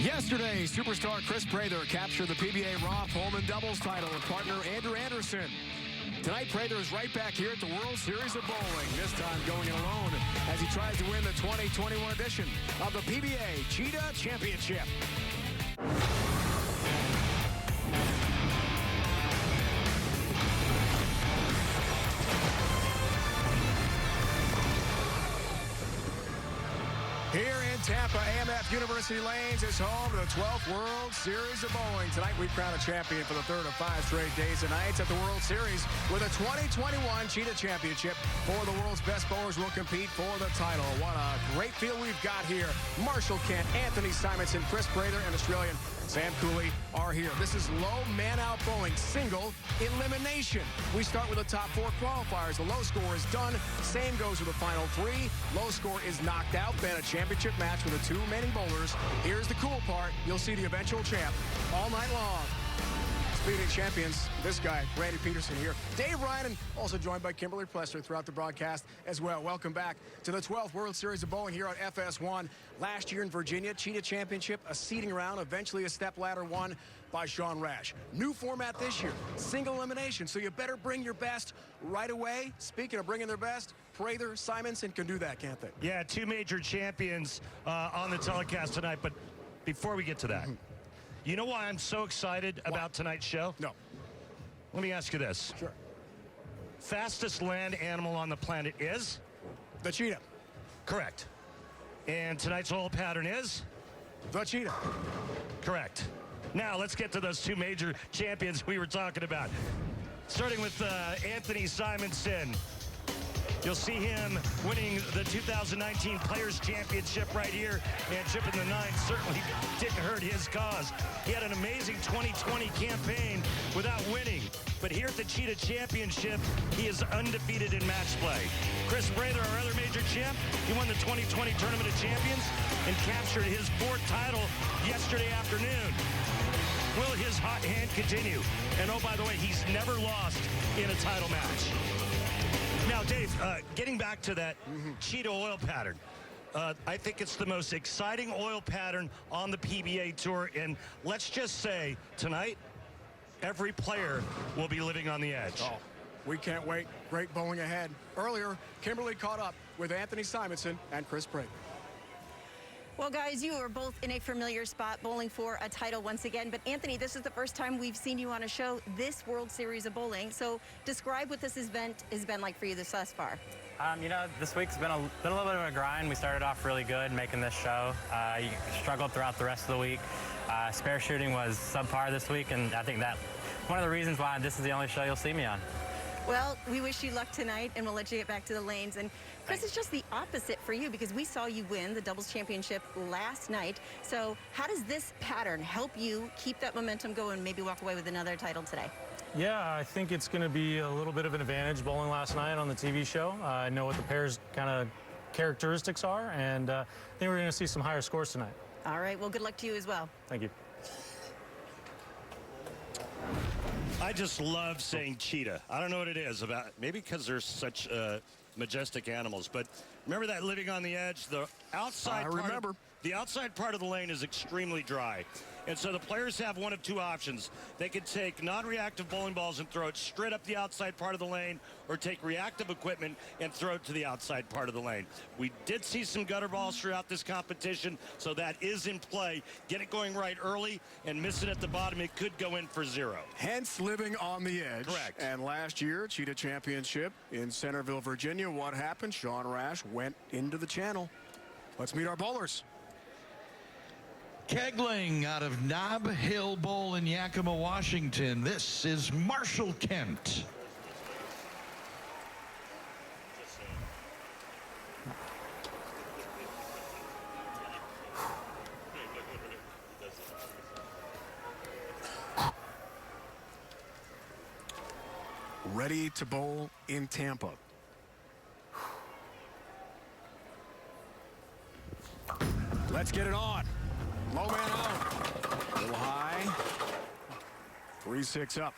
Yesterday, superstar Chris Prather captured the PBA Raw Pullman doubles title with partner Andrew Anderson. Tonight, Prather is right back here at the World Series of Bowling, this time going it alone as he tries to win the 2021 edition of the PBA Cheetah Championship. Here in Tampa, AMF University Lanes is home to the 12th World Series of Bowling. Tonight, we crown a champion for the third of 5 straight days and nights at the World Series with a 2021 Cheetah Championship. 4 of the world's best bowlers will compete for the title. What a great field we've got here. Marshall Kent, Anthony Simonson, Chris Prather, and Australian Sam Cooley are here. This is low man-out bowling, single elimination. We start with the top 4 qualifiers. The low score is done. Same goes with the final 3. Low score is knocked out. Then a championship match with the 2 remaining bowlers. Here's the cool part. You'll see the eventual champ all night long. Speaking of champions, this guy, Randy Peterson here. Dave Ryan, also joined by Kimberly Plesser throughout the broadcast as well. Welcome back to the 12th World Series of Bowling here on FS1. Last year in Virginia, Cheetah Championship, a seeding round, eventually a step ladder won by Sean Rash. New format this year, single elimination, so you better bring your best right away. Speaking of bringing their best, Prather, Simonson can do that, can't they? Yeah, 2 major champions on the telecast tonight, but before we get to that, you know why I'm so excited about tonight's show? No. Let me ask you this. Sure. Fastest land animal on the planet is? The cheetah. Correct. And tonight's oil pattern is? The cheetah. Correct. Now let's get to those 2 major champions we were talking about. Starting with Anthony Simonson. You'll see him winning the 2019 Players Championship right here, and chipping the 9 certainly didn't hurt his cause. He had an amazing 2020 campaign without winning, but here at the Cheetah Championship, he is undefeated in match play. Chris Prather, our other major champ, he won the 2020 Tournament of Champions and captured his 4th title yesterday afternoon. Will his hot hand continue? And oh, by the way, he's never lost in a title match. Now, Dave, getting back to that Cheetah oil pattern, I think it's the most exciting oil pattern on the PBA Tour. And let's just say, tonight, every player will be living on the edge. Oh, we can't wait. Great bowling ahead. Earlier, Kimberly caught up with Anthony Simonson and Chris Prather. Well, guys, you are both in a familiar spot, bowling for a title once again. But, Anthony, this is the first time we've seen you on a show this World Series of Bowling. So describe what this event has been like for you thus far. You know, this week's been a little bit of a grind. We started off really good making this show. You struggled throughout the rest of the week. Spare shooting was subpar this week, and I think that's one of the reasons why this is the only show you'll see me on. Well, we wish you luck tonight, and we'll let you get back to the lanes. And Chris, it's just the opposite for you because we saw you win the doubles championship last night. So how does this pattern help you keep that momentum going, maybe walk away with another title today? Yeah, I think it's going to be a little bit of an advantage bowling last night on the TV show. I know what the pair's kind of characteristics are, and I think we're going to see some higher scores tonight. All right, well, good luck to you as well. Thank you. I just love saying cheetah. I don't know what it is about, maybe because they're such majestic animals, but remember that living on the edge? The outside the outside part of the lane is extremely dry. And so the players have one of 2 options. They could take non-reactive bowling balls and throw it straight up the outside part of the lane, or take reactive equipment and throw it to the outside part of the lane. We did see some gutter balls throughout this competition, so that is in play. Get it going right early, and miss it at the bottom, it could go in for 0. Hence living on the edge. Correct. And last year, Cheetah Championship in Centerville, Virginia, what happened? Sean Rash went into the channel. Let's meet our bowlers. Kegling out of Nob Hill Bowl in Yakima, Washington. This is Marshall Kent. Ready to bowl in Tampa. Let's get it on. Low man out. A little high. 3-6 up.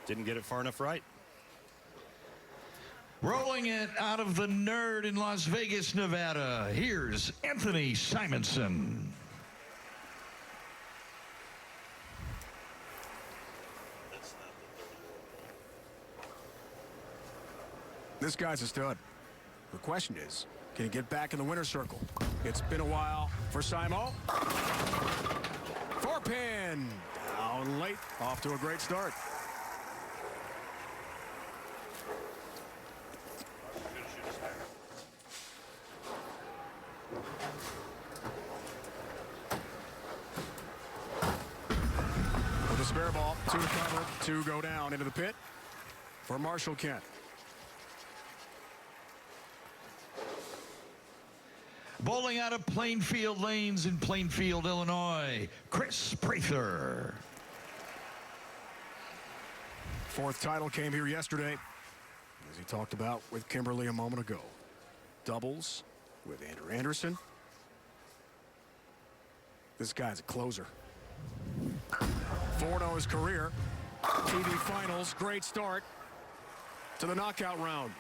Didn't get it far enough right. Rolling it out of the Nerd in Las Vegas, Nevada, here's Anthony Simonson. This guy's a stud. The question is, can he get back in the winner's circle? It's been a while for Simo. 4-pin. Down late. Off to a great start. With a spare ball, 2 to cover, 2 go down into the pit for Marshall Kent. Bowling out of Plainfield Lanes in Plainfield, Illinois, Chris Prather. 4th title came here yesterday, as he talked about with Kimberly a moment ago. Doubles with Andrew Anderson. This guy's a closer. 4-0 his career. TV finals, great start to the knockout round.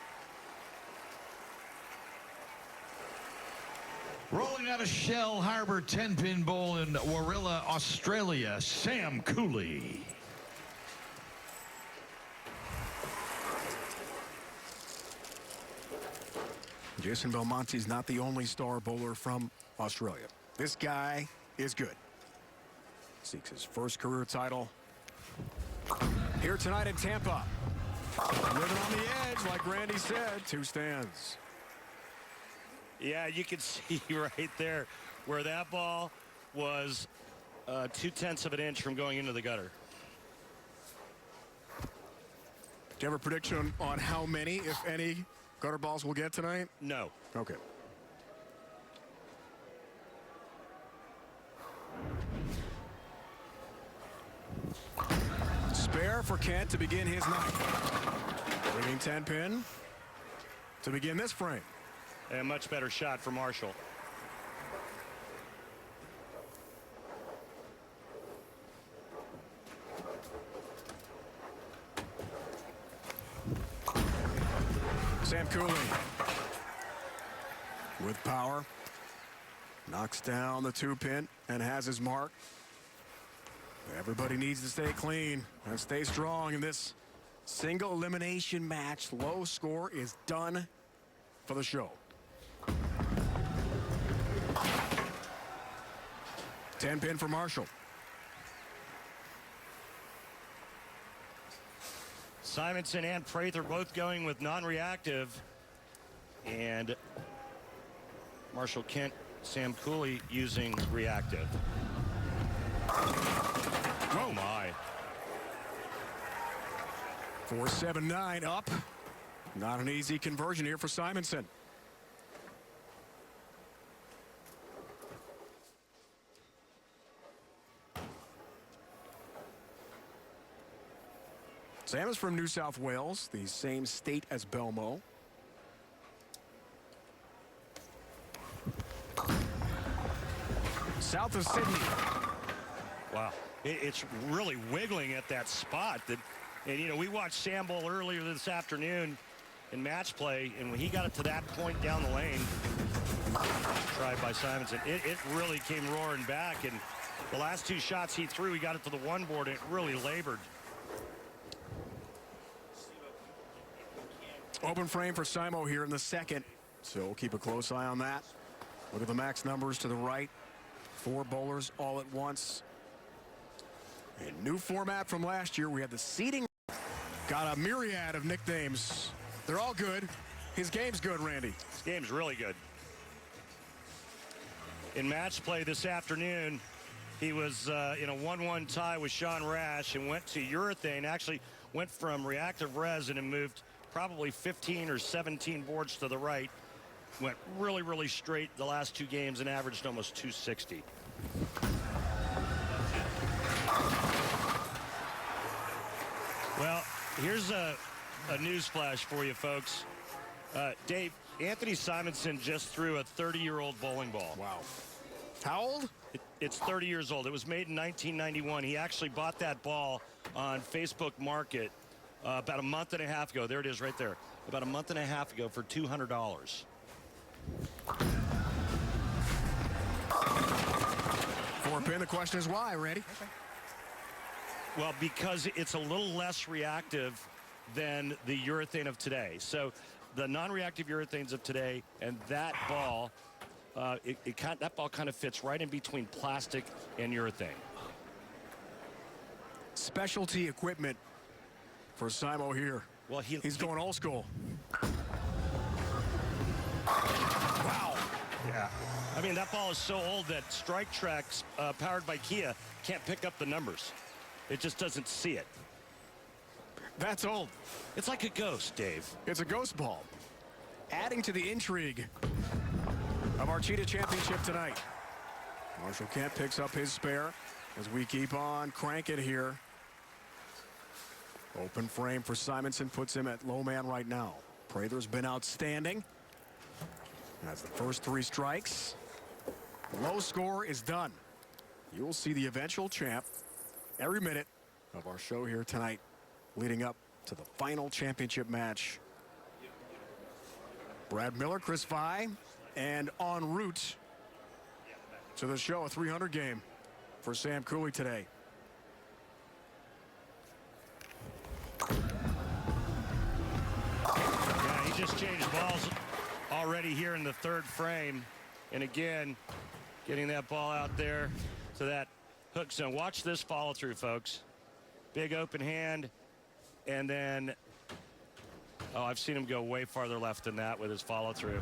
Rolling out of Shell Harbor 10-pin bowl in Warilla, Australia, Sam Cooley. Jason Belmonte's not the only star bowler from Australia. This guy is good. Seeks his first career title here tonight in Tampa. Living on the edge, like Randy said, 2 stands. Yeah, you can see right there where that ball was 0.2 of an inch from going into the gutter. Do you have a prediction on how many, if any, gutter balls we'll get tonight? No. Okay. Spare for Kent to begin his night. Bringing 10-pin to begin this frame. A much better shot for Marshall. Sam Cooley with power. Knocks down the 2-pin and has his mark. Everybody needs to stay clean and stay strong in this single elimination match. Low score is done for the show. 10-pin for Marshall. Simonson and Prather both going with non-reactive. And Marshall Kent, Sam Cooley using reactive. Oh my. 4-7-9 up. Not an easy conversion here for Simonson. Sam is from New South Wales, the same state as Belmo. South of Sydney. Wow. It's really wiggling at that spot. And, you know, we watched Sam bowl earlier this afternoon in match play, and when he got it to that point down the lane, tried by Simonson, it really came roaring back. And the last 2 shots he threw, he got it to the 1 board, and it really labored. Open frame for Simo here in the 2nd, so we'll keep a close eye on that. Look at the max numbers to the right. 4 bowlers all at once. A new format from last year. We had the seating. Got a myriad of nicknames. They're all good. His game's good, Randy. His game's really good. In match play this afternoon, he was in a 1-1 tie with Sean Rash and went to urethane. Actually went from reactive resin and moved probably 15 or 17 boards to the right. Went really, really straight the last 2 games and averaged almost 260. Well, here's a news flash for you folks. Dave, Anthony Simonson just threw a 30-year-old bowling ball. Wow. How old? It's 30 years old. It was made in 1991. He actually bought that ball on Facebook Market about a month and a half ago. There it is right there. about a month and a half ago for $200. 4-pin. The question is why, Randy? Well, because it's a little less reactive than the urethane of today. So the non-reactive urethanes of today and that ball, that ball kind of fits right in between plastic and urethane. Specialty equipment for Simo here. Well, he's going old school. Wow. Yeah. I mean, that ball is so old that Strike Tracks, powered by Kia, can't pick up the numbers. It just doesn't see it. That's old. It's like a ghost, Dave. It's a ghost ball. Adding to the intrigue of our Cheetah Championship tonight. Marshall Kent picks up his spare as we keep on cranking here. Open frame for Simonson, puts him at low man right now. Prather's been outstanding. That's the first 3 strikes. Low score is done. You'll see the eventual champ every minute of our show here tonight, leading up to the final championship match. Brad Miller, Chris Vai, and en route to the show, a 300 game for Sam Cooley today. Yeah, he just changed balls already here in the 3rd frame. And again, getting that ball out there to that hook zone. Watch this follow through, folks. Big open hand. And then, oh, I've seen him go way farther left than that with his follow through.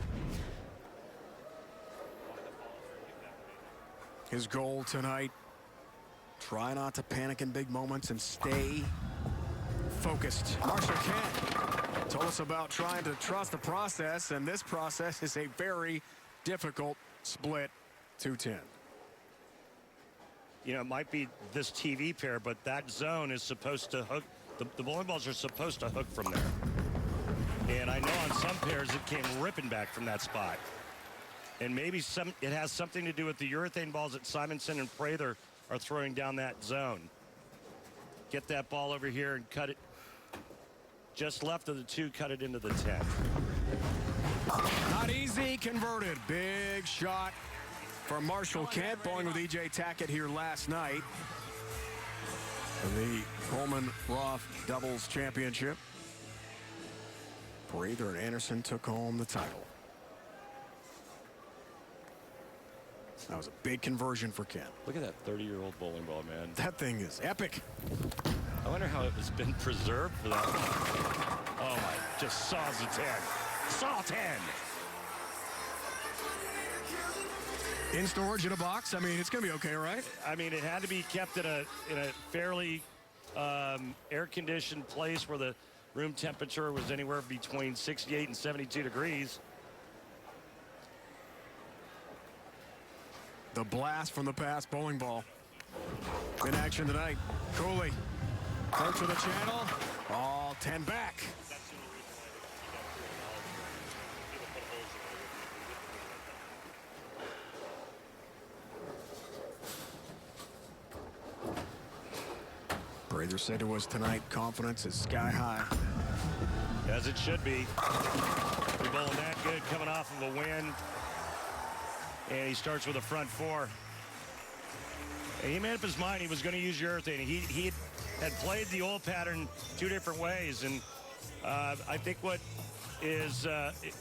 His goal tonight, try not to panic in big moments and stay focused. Marshall Kent told us about trying to trust the process, and this process is a very difficult split 210. You know, it might be this TV pair, but that zone is supposed to hook. The bowling balls are supposed to hook from there. And I know on some pairs it came ripping back from that spot. And maybe it has something to do with the urethane balls that Simonson and Prather are throwing down that zone. Get that ball over here and cut it. Just left of the 2, cut it into the 10. Not easy, converted. Big shot from Marshall Kent, bowling with E.J. Tackett here last night. The Coleman-Roth Doubles Championship. Prather and Anderson took home the title. That was a big conversion for Kent. Look at that 30-year-old bowling ball, man. That thing is epic. I wonder how it has been preserved for that long. Oh, my. Just saws the 10. Saw 10. In storage in a box. I mean, it's going to be okay, right? I mean, it had to be kept in a fairly air-conditioned place where the room temperature was anywhere between 68 and 72 degrees. The blast from the past bowling ball. In action tonight. Cooley. Coach to the channel. All 10 back. Prather said to us tonight, confidence is sky high. As it should be. You're bowling that good coming off of a win. And he starts with a front 4. And he made up his mind he was going to use urethane. He had played the old pattern 2 different ways. And I think what is it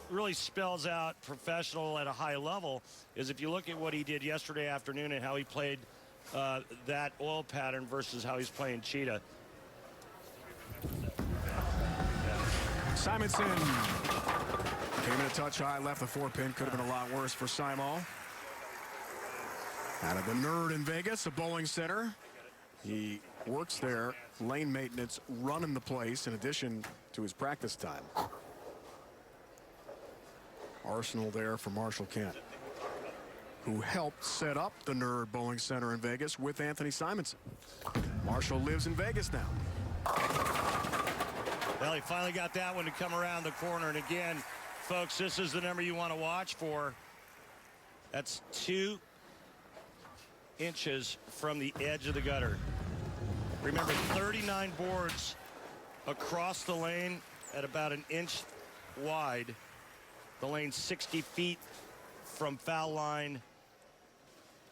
really spells out professional at a high level is if you look at what he did yesterday afternoon and how he played that oil pattern versus how he's playing Cheetah. Simonson came in a touch high, left the 4-pin. Could have been a lot worse for Simo. Out of the Nerd in Vegas, a bowling center. He works there, lane maintenance, running the place in addition to his practice time. Arsenal there for Marshall Kent, who helped set up the Nerd Bowling Center in Vegas with Anthony Simonson. Marshall lives in Vegas now. Well, he finally got that one to come around the corner. And again, folks, this is the number you want to watch for. That's 2 inches from the edge of the gutter. Remember, 39 boards across the lane at about an inch wide. The lane 60 feet from foul line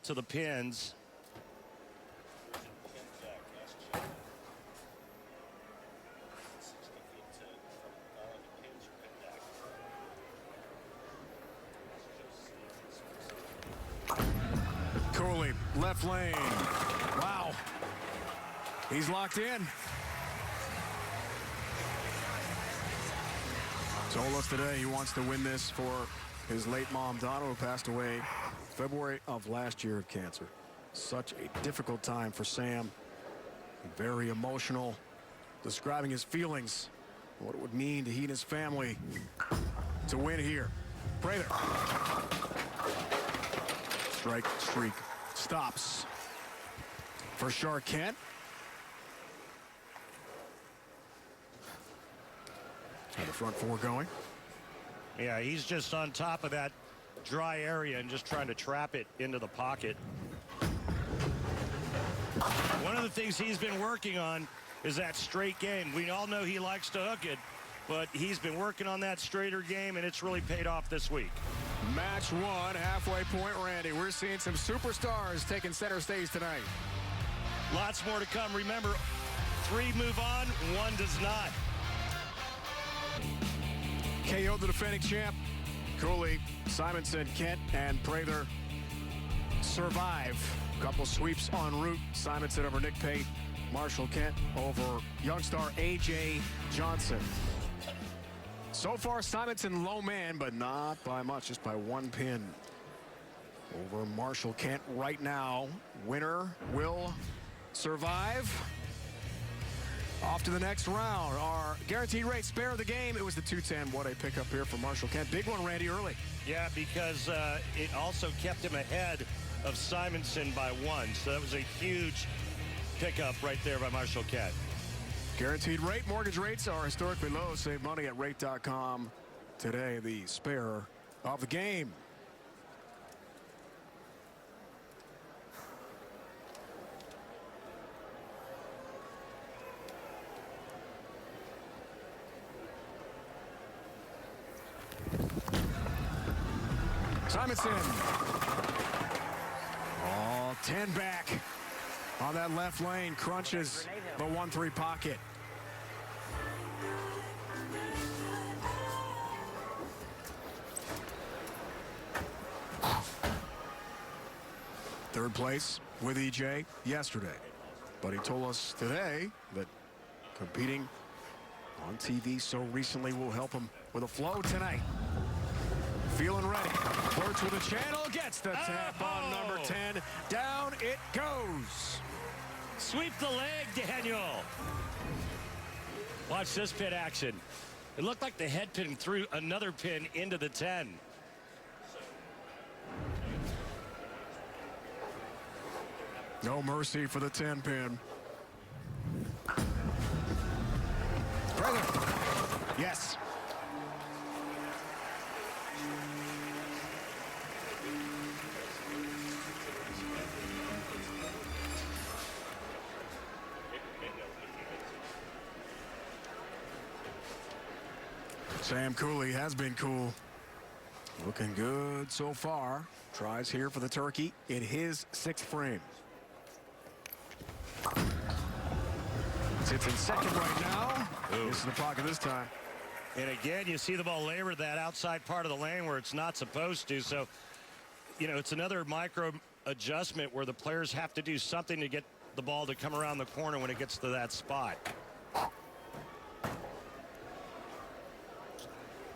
to the pins. Cooley, left lane. Wow. He's locked in. Told us today he wants to win this for his late mom, Donna, who passed away February of last year of cancer. Such a difficult time for Sam. Very emotional, describing his feelings, what it would mean to he and his family to win here. Prather. Strike streak stops for Kent. And the front four going. Yeah, he's just on top of that dry area and just trying to trap it into the pocket. One of the things he's been working on is that straight game. We all know he likes to hook it, but he's been working on that straighter game, and it's really paid off this week. Match one, halfway point, Randy. We're seeing some superstars taking center stage tonight. Lots more to come. Remember, 3 move on, 1 does not. KO the defending champ. Cooley, Simonson, Kent, and Prather survive. Couple sweeps en route. Simonson over Nick Pate. Marshall Kent over young star A.J. Johnson. So far, Simonson low man, but not by much, just by 1 pin over Marshall Kent right now. Winner will survive. Off to the next round. Our guaranteed rate spare of the game. It was the 210. What a pickup here for Marshall Kent. Big one, Randy, early. Yeah, because it also kept him ahead of Simonson by 1. So that was a huge pickup right there by Marshall Kent. Guaranteed rate. Mortgage rates are historically low. Save money at rate.com. Today, the spare of the game. Simonson. Oh, 10 back on that left lane. Crunches the 1-3 pocket. Third place with EJ yesterday. But he told us today that competing on TV so recently will help him with a flow tonight. Feeling ready. Flirts with the channel. Gets the tap on number 10. Down it goes. Sweep the leg, Daniel. Watch this pin action. It looked like the head pin threw another pin into the 10. No mercy for the 10 pin. Brother. Yes. Sam Cooley has been cool. Looking good so far. Tries here for the turkey in his 6th frame. Sits in second right now. This is the pocket this time. And again, you see the ball labor that outside part of the lane where it's not supposed to. So, you know, it's another micro adjustment where the players have to do something to get the ball to come around the corner when it gets to that spot.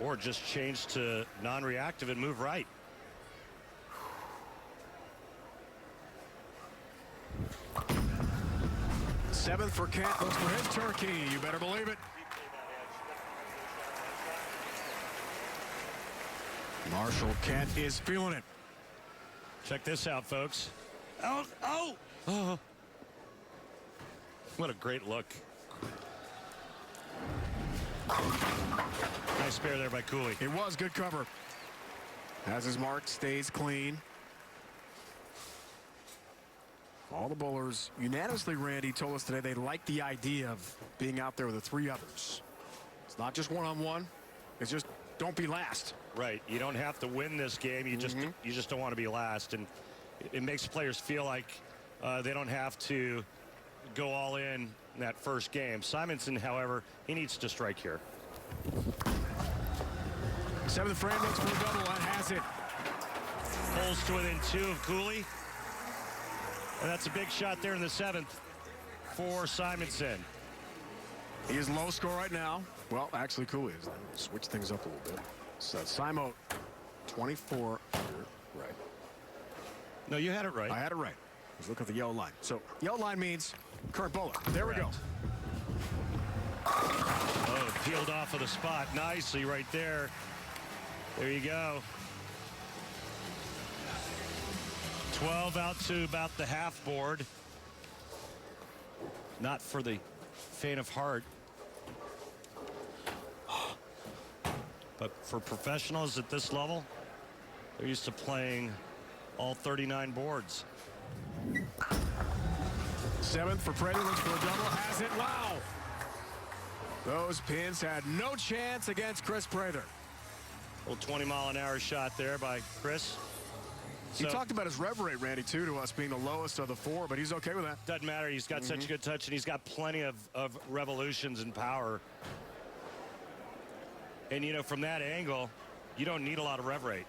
Or just change to non-reactive and move right. Seventh for Kent. Looks for his turkey. You better believe it. Marshall Kent is feeling it. Check this out, folks. Oh. What a great look. Nice spare there by Cooley. It was good cover. Has his mark, stays clean. All the bowlers unanimously, Randy, told us today they like the idea of being out there with the 3 others. It's Not just one-on-one. It's just don't be last. Right. You don't have to win this game. You just don't want to be last. And it makes players feel like they don't have to go all in that first game. Simonson, however, he needs to strike here. Seventh frame looks for a double. That has it. Pulls to within 2 of Cooley. And that's a big shot there in the 7th for Simonson. He is low score right now. Well, actually, Cooley is. Switch things up a little bit. So Simo, 24 under. Right. No, you had it right. I had it right. Let's look at the yellow line. So yellow line means current bowler. There we go. Oh, peeled off of the spot nicely right there. There you go. 12 out to about the half board. Not for the faint of heart. But for professionals at this level, they're used to playing all 39 boards. 7th for Prather, looks for a double, has it. Wow! Those pins had no chance against Chris Prather. Little 20-mile-an-hour shot there by Chris. He talked about his rev rate, Randy, too, to us being the lowest of the 4, but he's okay with that. Doesn't matter. He's got such a good touch, and he's got plenty of revolutions and power. And, you know, from that angle, you don't need a lot of rev rate.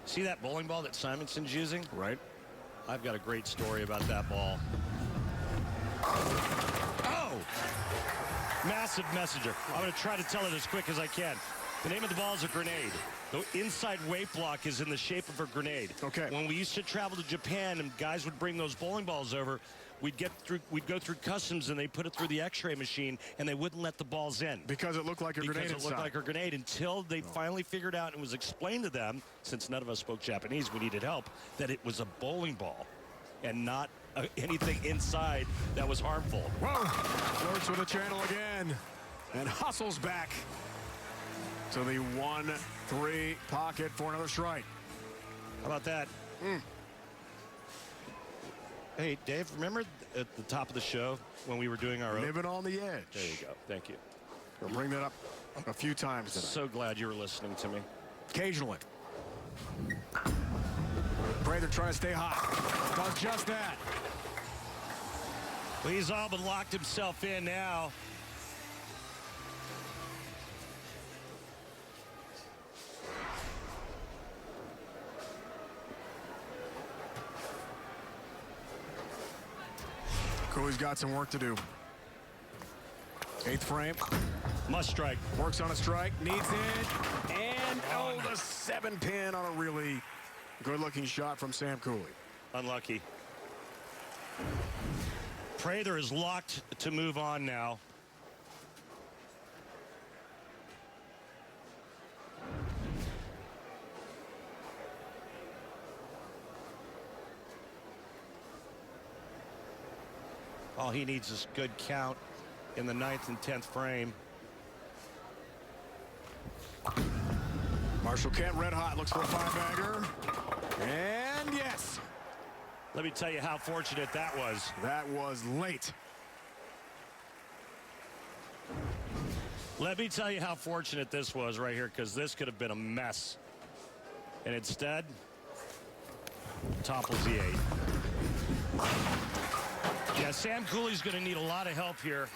See that bowling ball that Simonson's using? Right. I've got a great story about that ball. Oh! Massive messenger. I'm going to try to tell it as quick as I can. The name of the ball is a grenade. The inside weight block is in the shape of a grenade. Okay. When we used to travel to Japan and guys would bring those bowling balls over, we'd go through customs and they put it through the x-ray machine and they wouldn't let the balls in. Because it looked like a grenade inside. Because it looked like a grenade until they finally figured out and it was explained to them, since none of us spoke Japanese, we needed help, that it was a bowling ball and not anything inside that was harmful. Whoa! Flirts with the channel again and hustles back to the 1-3 pocket for another strike. How about that? Hey, Dave, remember at the top of the show when we were doing our Living on the edge. There you go. Thank you. We'll bring that up a few times tonight. So glad you were listening to me. Occasionally. Prather trying to stay hot. Does just that. Well, he's all but locked himself in now. Cooley's got some work to do. 8th frame. Must strike. Works on a strike. Needs it. And, oh, the 7-pin on a really good-looking shot from Sam Cooley. Unlucky. Prather is locked to move on now. All he needs is good count in the 9th and 10th frame. Marshall Kent red hot, looks for a 5-bagger. And yes. Let me tell you how fortunate that was. That was late. Let me tell you how fortunate this was right here, because this could have been a mess. And instead, topples the 8. Yeah, Sam Cooley's going to need a lot of help here.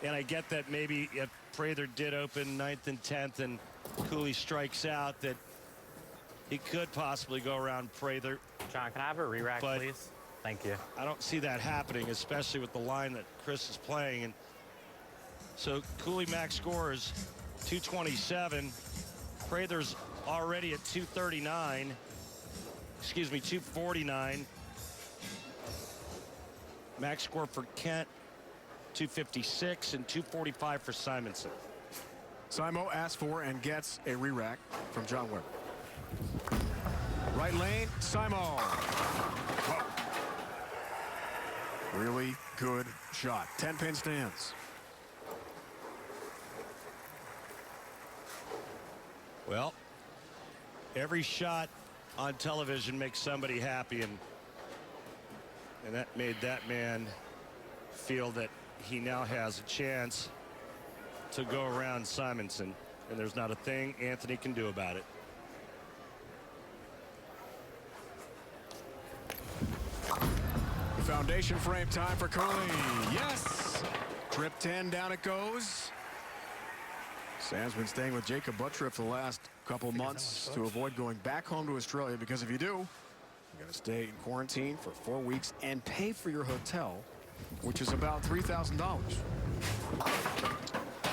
And I get that maybe if Prather did open 9th and 10th and Cooley strikes out, that he could possibly go around Prather. John, can I have a re-rack, please? Thank you. I don't see that happening, especially with the line that Chris is playing. And so Cooley max score is 227. Prather's already at 239. Excuse me, 249. Max score for Kent, 256, and 245 for Simonson. Simo asks for and gets a re-rack from John Weber. Right lane, Simo. Whoa. Really good shot. 10-pin stands. Well, every shot on television makes somebody happy, and that made that man feel that he now has a chance to go around Simonson, and there's not a thing Anthony can do about it. Foundation frame time for Cooley. Yes! Trip 10, down it goes. Sam's been staying with Jacob Buttriff the last couple months to avoid going back home to Australia, because if you do, you got to stay in quarantine for 4 weeks and pay for your hotel, which is about $3,000.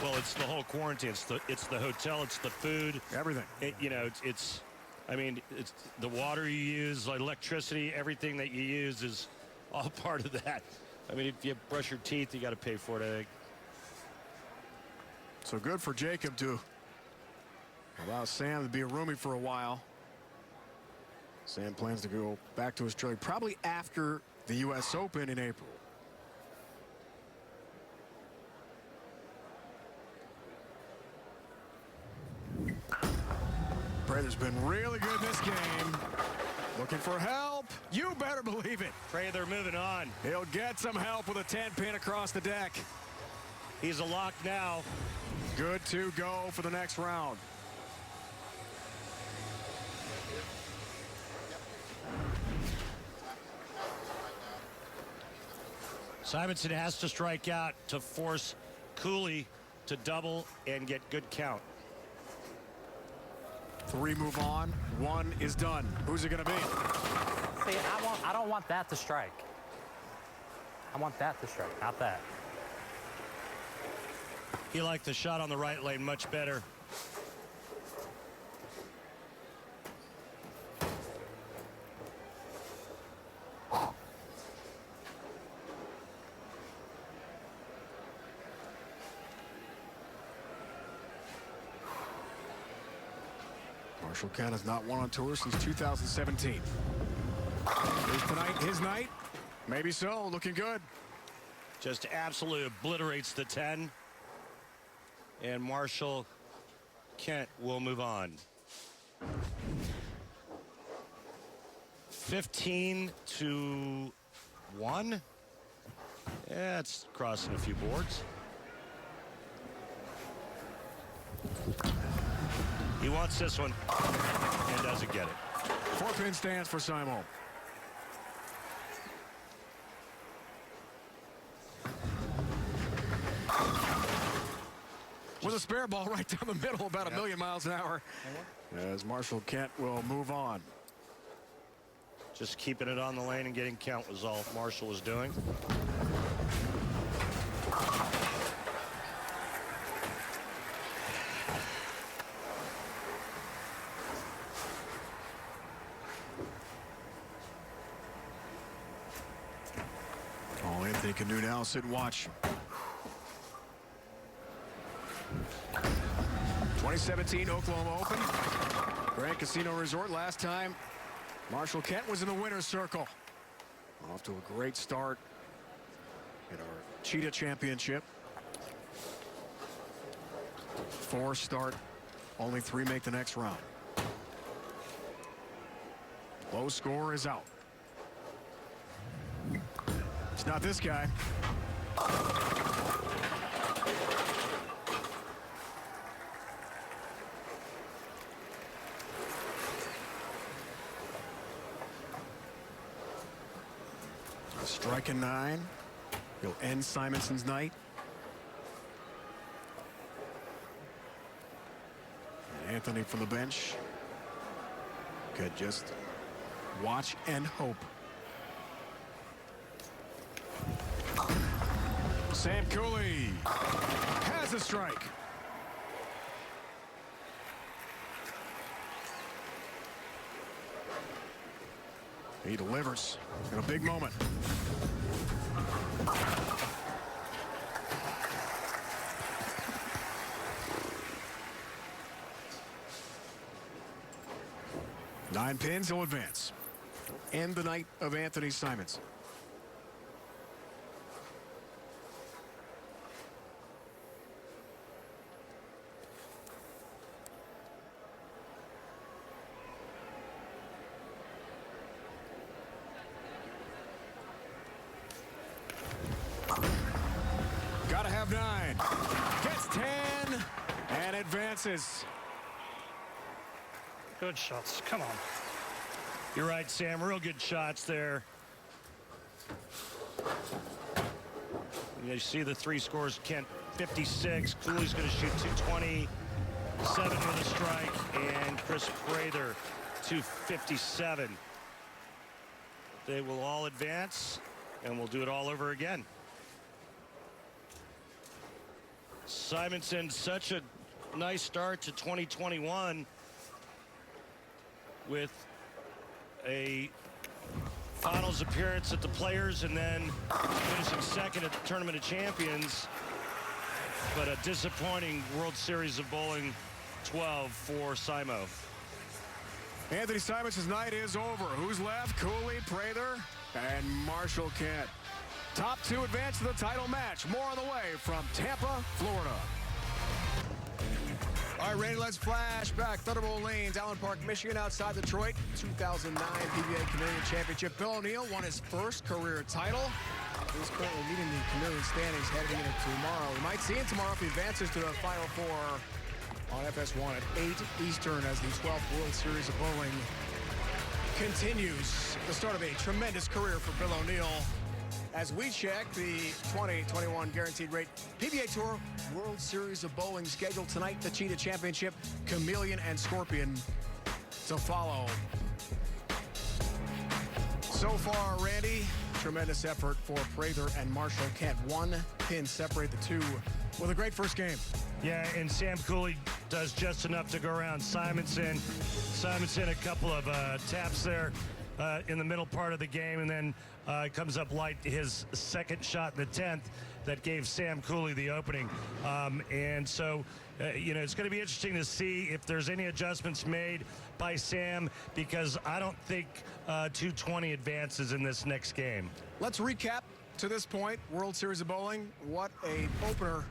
Well, it's the whole quarantine. It's the hotel. It's the food. Everything. I mean, it's the water you use, electricity, everything that you use is all part of that. I mean, if you brush your teeth, you got to pay for it, I think. So good for Jacob to allow Sam to be a roomie for a while. Sam plans to go back to Australia probably after the U.S. Open in April. Prather's been really good this game. Looking for help. You better believe it. Prather moving on. He'll get some help with a 10-pin across the deck. He's a lock now. Good to go for the next round. Simonson has to strike out to force Cooley to double and get good count. 3 move on. 1 is done. Who's it going to be? See, I don't want that to strike. I want that to strike, not that. He liked the shot on the right lane much better. Marshall Kent has not won on tour since 2017. Is tonight his night? Maybe so. Looking good. Just absolutely obliterates the 10. And Marshall Kent will move on. 15-1. Yeah, it's crossing a few boards. He wants this one and doesn't get it. 4-pin stands for Simo. With a spare ball right down the middle, about 1,000,000 miles an hour. As Marshall Kent will move on. Just keeping it on the lane and getting count was all Marshall was doing. All Anthony can do now is sit and watch. 2017 Oklahoma Open. Grand Casino Resort. Last time Marshall Kent was in the winner's circle. Off to a great start in our Cheetah Championship. 4 start, only 3 make the next round. Low score is out. It's not this guy. Striking 9. He'll end Simonson's night. And Anthony from the bench could just watch and hope. Sam Cooley has a strike. He delivers in a big moment. Nine pins, he'll advance. End the night of Anthony Simonson. of 9. Gets 10 and advances. Good shots. Come on. You're right, Sam. Real good shots there. You see the 3 scores. Kent 56. Cooley's going to shoot 220. 7 with a strike. And Chris Prather 257. They will all advance, and we'll do it all over again. Simonson, such a nice start to 2021 with a finals appearance at the Players and then finishing second at the Tournament of Champions. But a disappointing World Series of Bowling 12 for Simo. Anthony Simonson's night is over. Who's left? Cooley, Prather, and Marshall Kent. Top 2 advance to the title match. More on the way from Tampa, Florida. All right, Randy, let's flash back. Thunderbolt Lanes, Allen Park, Michigan, outside Detroit. 2009 PBA Canadian Championship. Bill O'Neill won his first career title. He's currently leading the Canadian standings heading into tomorrow. We might see him tomorrow if he advances to the Final Four on FS1 at 8 Eastern as the 12th World Series of Bowling continues. The start of a tremendous career for Bill O'Neill. As we check the 2021 Guaranteed Rate PBA Tour World Series of Bowling scheduled tonight, the Cheetah Championship, Chameleon and Scorpion to follow. So far, Randy, tremendous effort for Prather and Marshall Kent. 1 pin separate the two with a great first game. Yeah, and Sam Cooley does just enough to go around Simonson. Simonson, a couple of taps there in the middle part of the game, and then comes up light his second shot in the 10th that gave Sam Cooley the opening. And so, it's going to be interesting to see if there's any adjustments made by Sam, because I don't think 220 advances in this next game. Let's recap to this point. World Series of Bowling. What a opener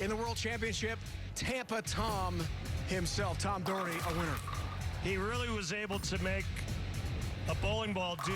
in the World Championship. Tampa Tom himself, Tom Doherty, a winner. He really was able to make a bowling ball do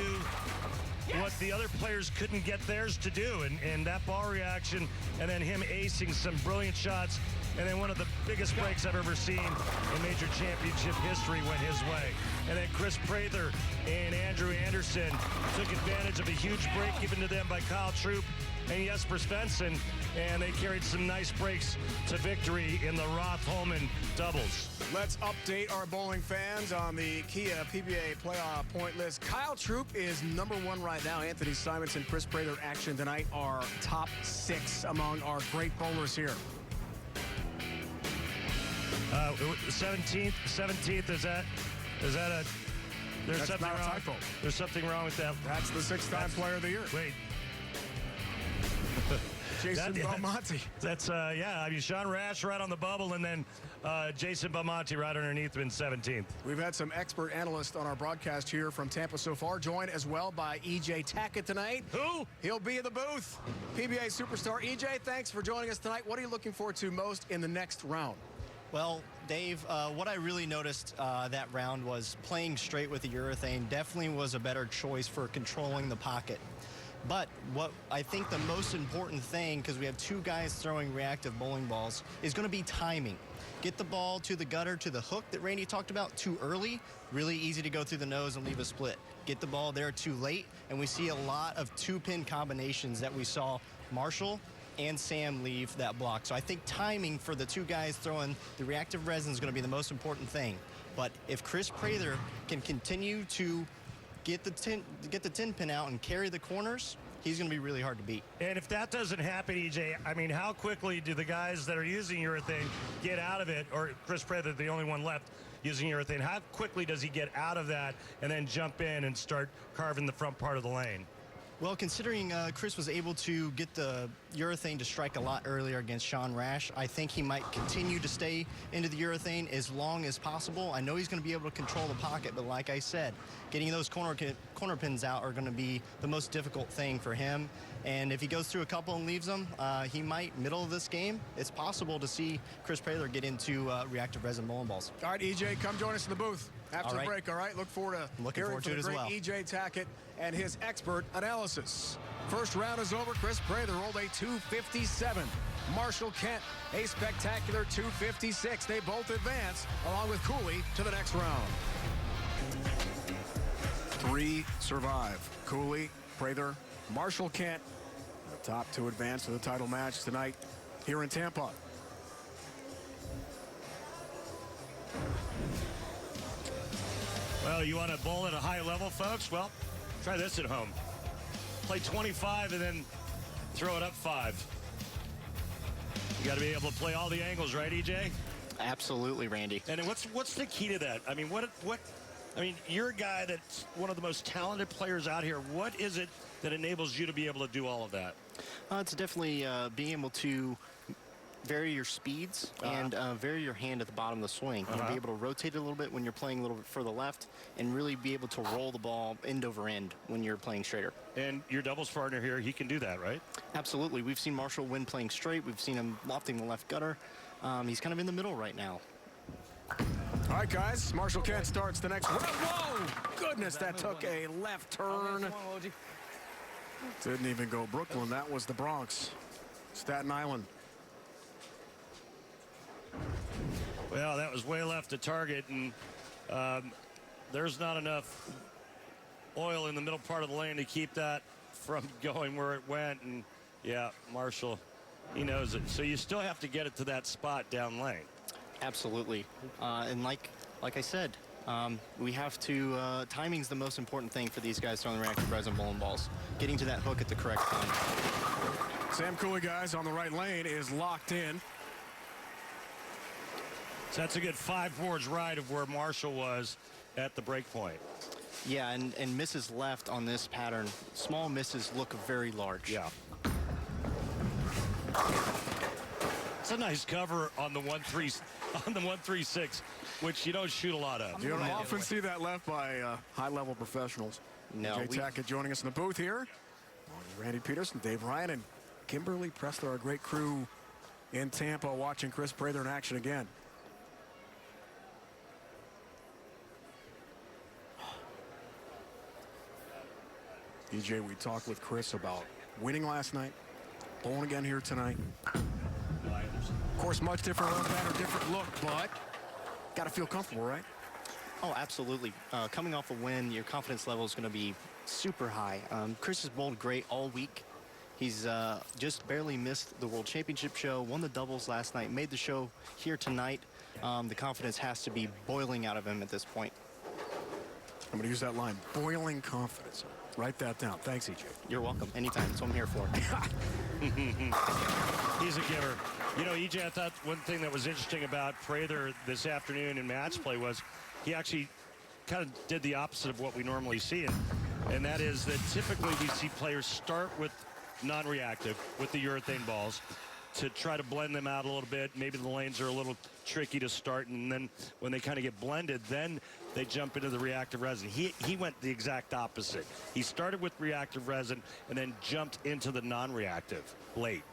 what the other players couldn't get theirs to do, and that ball reaction, and then him acing some brilliant shots, and then one of the biggest breaks I've ever seen in major championship history went his way. And then Chris Prather and Andrew Anderson took advantage of a huge break given to them by Kyle Troop and Jesper Svensson, and they carried some nice breaks to victory in the Roth-Holman doubles. Let's update our bowling fans on the Kia PBA playoff point list. Kyle Troop is #1 right now. Anthony Simonson, Chris Prather action tonight are top 6 among our great bowlers here. 17th, is that a... There's That's something not a wrong. typo. There's something wrong with that. That's the 6th-time player of the year. Wait. Jason Belmonte. That's, yeah, I mean, Sean Rash right on the bubble, and then Jason Belmonte right underneath him in 17th. We've had some expert analysts on our broadcast here from Tampa so far, joined as well by E.J. Tackett tonight. Who? He'll be in the booth. PBA superstar E.J., thanks for joining us tonight. What are you looking forward to most in the next round? Well, Dave, what I really noticed that round was playing straight with the urethane definitely was a better choice for controlling the pocket. But what I think the most important thing, because we have 2 guys throwing reactive bowling balls, is going to be timing. Get the ball to the gutter, to the hook that Randy talked about too early, really easy to go through the nose and leave a split. Get the ball there too late, and we see a lot of 2-pin combinations that we saw Marshall and Sam leave that block. So I think timing for the 2 guys throwing the reactive resin is going to be the most important thing. But if Chris Prather can continue to get the 10 pin out and carry the corners, he's going to be really hard to beat. And if that doesn't happen, EJ, I mean, how quickly do the guys that are using urethane get out of it, or Chris Prather, the only one left using urethane, how quickly does he get out of that and then jump in and start carving the front part of the lane? Well, considering Chris was able to get the urethane to strike a lot earlier against Sean Rash, I think he might continue to stay into the urethane as long as possible. I know he's going to be able to control the pocket, but like I said, getting those corner pins out are going to be the most difficult thing for him. And if he goes through a couple and leaves them, he might, middle of this game, it's possible to see Chris Prather get into reactive resin bowling balls. All right, EJ, come join us in the booth after the break, all right? Look forward to hearing from the great EJ Tackett and his expert analysis. First round is over. Chris Prather rolled a 257. Marshall Kent, a spectacular 256. They both advance, along with Cooley, to the next round. 3 survive. Cooley, Prather, Marshall Kent, the top 2 advance to the title match tonight here in Tampa. Well, you want to bowl at a high level, folks? Well, try this at home. Play 25 and then throw it up 5. You got to be able to play all the angles, right, EJ? Absolutely, Randy. And what's the key to that? I mean, I mean, you're a guy that's one of the most talented players out here. What is it that enables you to be able to do all of that? It's definitely being able to vary your speeds and vary your hand at the bottom of the swing. You'll be able to rotate it a little bit when you're playing a little bit further left and really be able to roll the ball end over end when you're playing straighter. And your doubles partner here, he can do that, right? Absolutely. We've seen Marshall win playing straight. We've seen him lofting the left gutter. He's kind of in the middle right now. All right, guys, Marshall Kent starts the next round. Whoa, goodness, that took a left turn. Didn't even go Brooklyn. That was the Bronx. Staten Island. Well, that was way left to target, and there's not enough oil in the middle part of the lane to keep that from going where it went. And yeah, Marshall, he knows it. So you still have to get it to that spot down lane. Absolutely. And like I said, we have to, timing's the most important thing for these guys throwing the reactive resin bowling balls. Getting to that hook at the correct time. Sam Cooley, guys, on the right lane is locked in. So that's a good 5 boards right of where Marshall was at the break point. Yeah, and misses left on this pattern. Small misses look very large. Yeah. It's a nice cover on the 136, which you don't shoot a lot of. You don't often see that left by high-level professionals. No. Jay Tackett joining us in the booth here. Randy Peterson, Dave Ryan, and Kimberly Pressler, our great crew in Tampa, watching Chris Prather in action again. EJ, we talked with Chris about winning last night, bowling again here tonight. Of course, much different run pattern, different look, but got to feel comfortable, right? Oh, absolutely. Coming off a win, your confidence level is going to be super high. Chris has bowled great all week. He's just barely missed the World Championship show, won the doubles last night, made the show here tonight. The confidence has to be boiling out of him at this point. I'm going to use that line, boiling confidence. Write that down. Thanks, EJ. You're welcome. Anytime. That's what I'm here for. He's a giver. You know, EJ, I thought one thing that was interesting about Prather this afternoon in match play was he actually kind of did the opposite of what we normally see. And that is that typically we see players start with non-reactive with the urethane balls to try to blend them out a little bit. Maybe the lanes are a little tricky to start, and then when they kind of get blended, then they jump into the reactive resin. He went the exact opposite. He started with reactive resin and then jumped into the non-reactive late.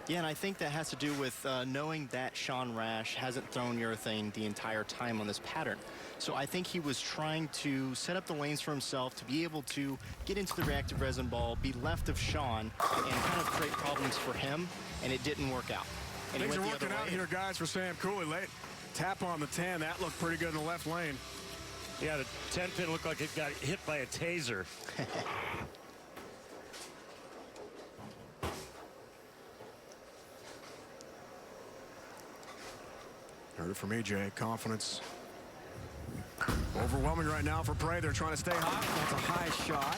Yeah, and I think that has to do with knowing that Sean Rash hasn't thrown urethane the entire time on this pattern. So I think he was trying to set up the lanes for himself to be able to get into the reactive resin ball, be left of Sean, and kind of create problems for him, and it didn't work out. And things are working out here, guys, for Sam Cooley. Late tap on the 10. That looked pretty good in the left lane. Yeah, the 10-pin looked like it got hit by a taser. Heard it from EJ. Confidence overwhelming right now for Prather. They're trying to stay hot. That's a high shot.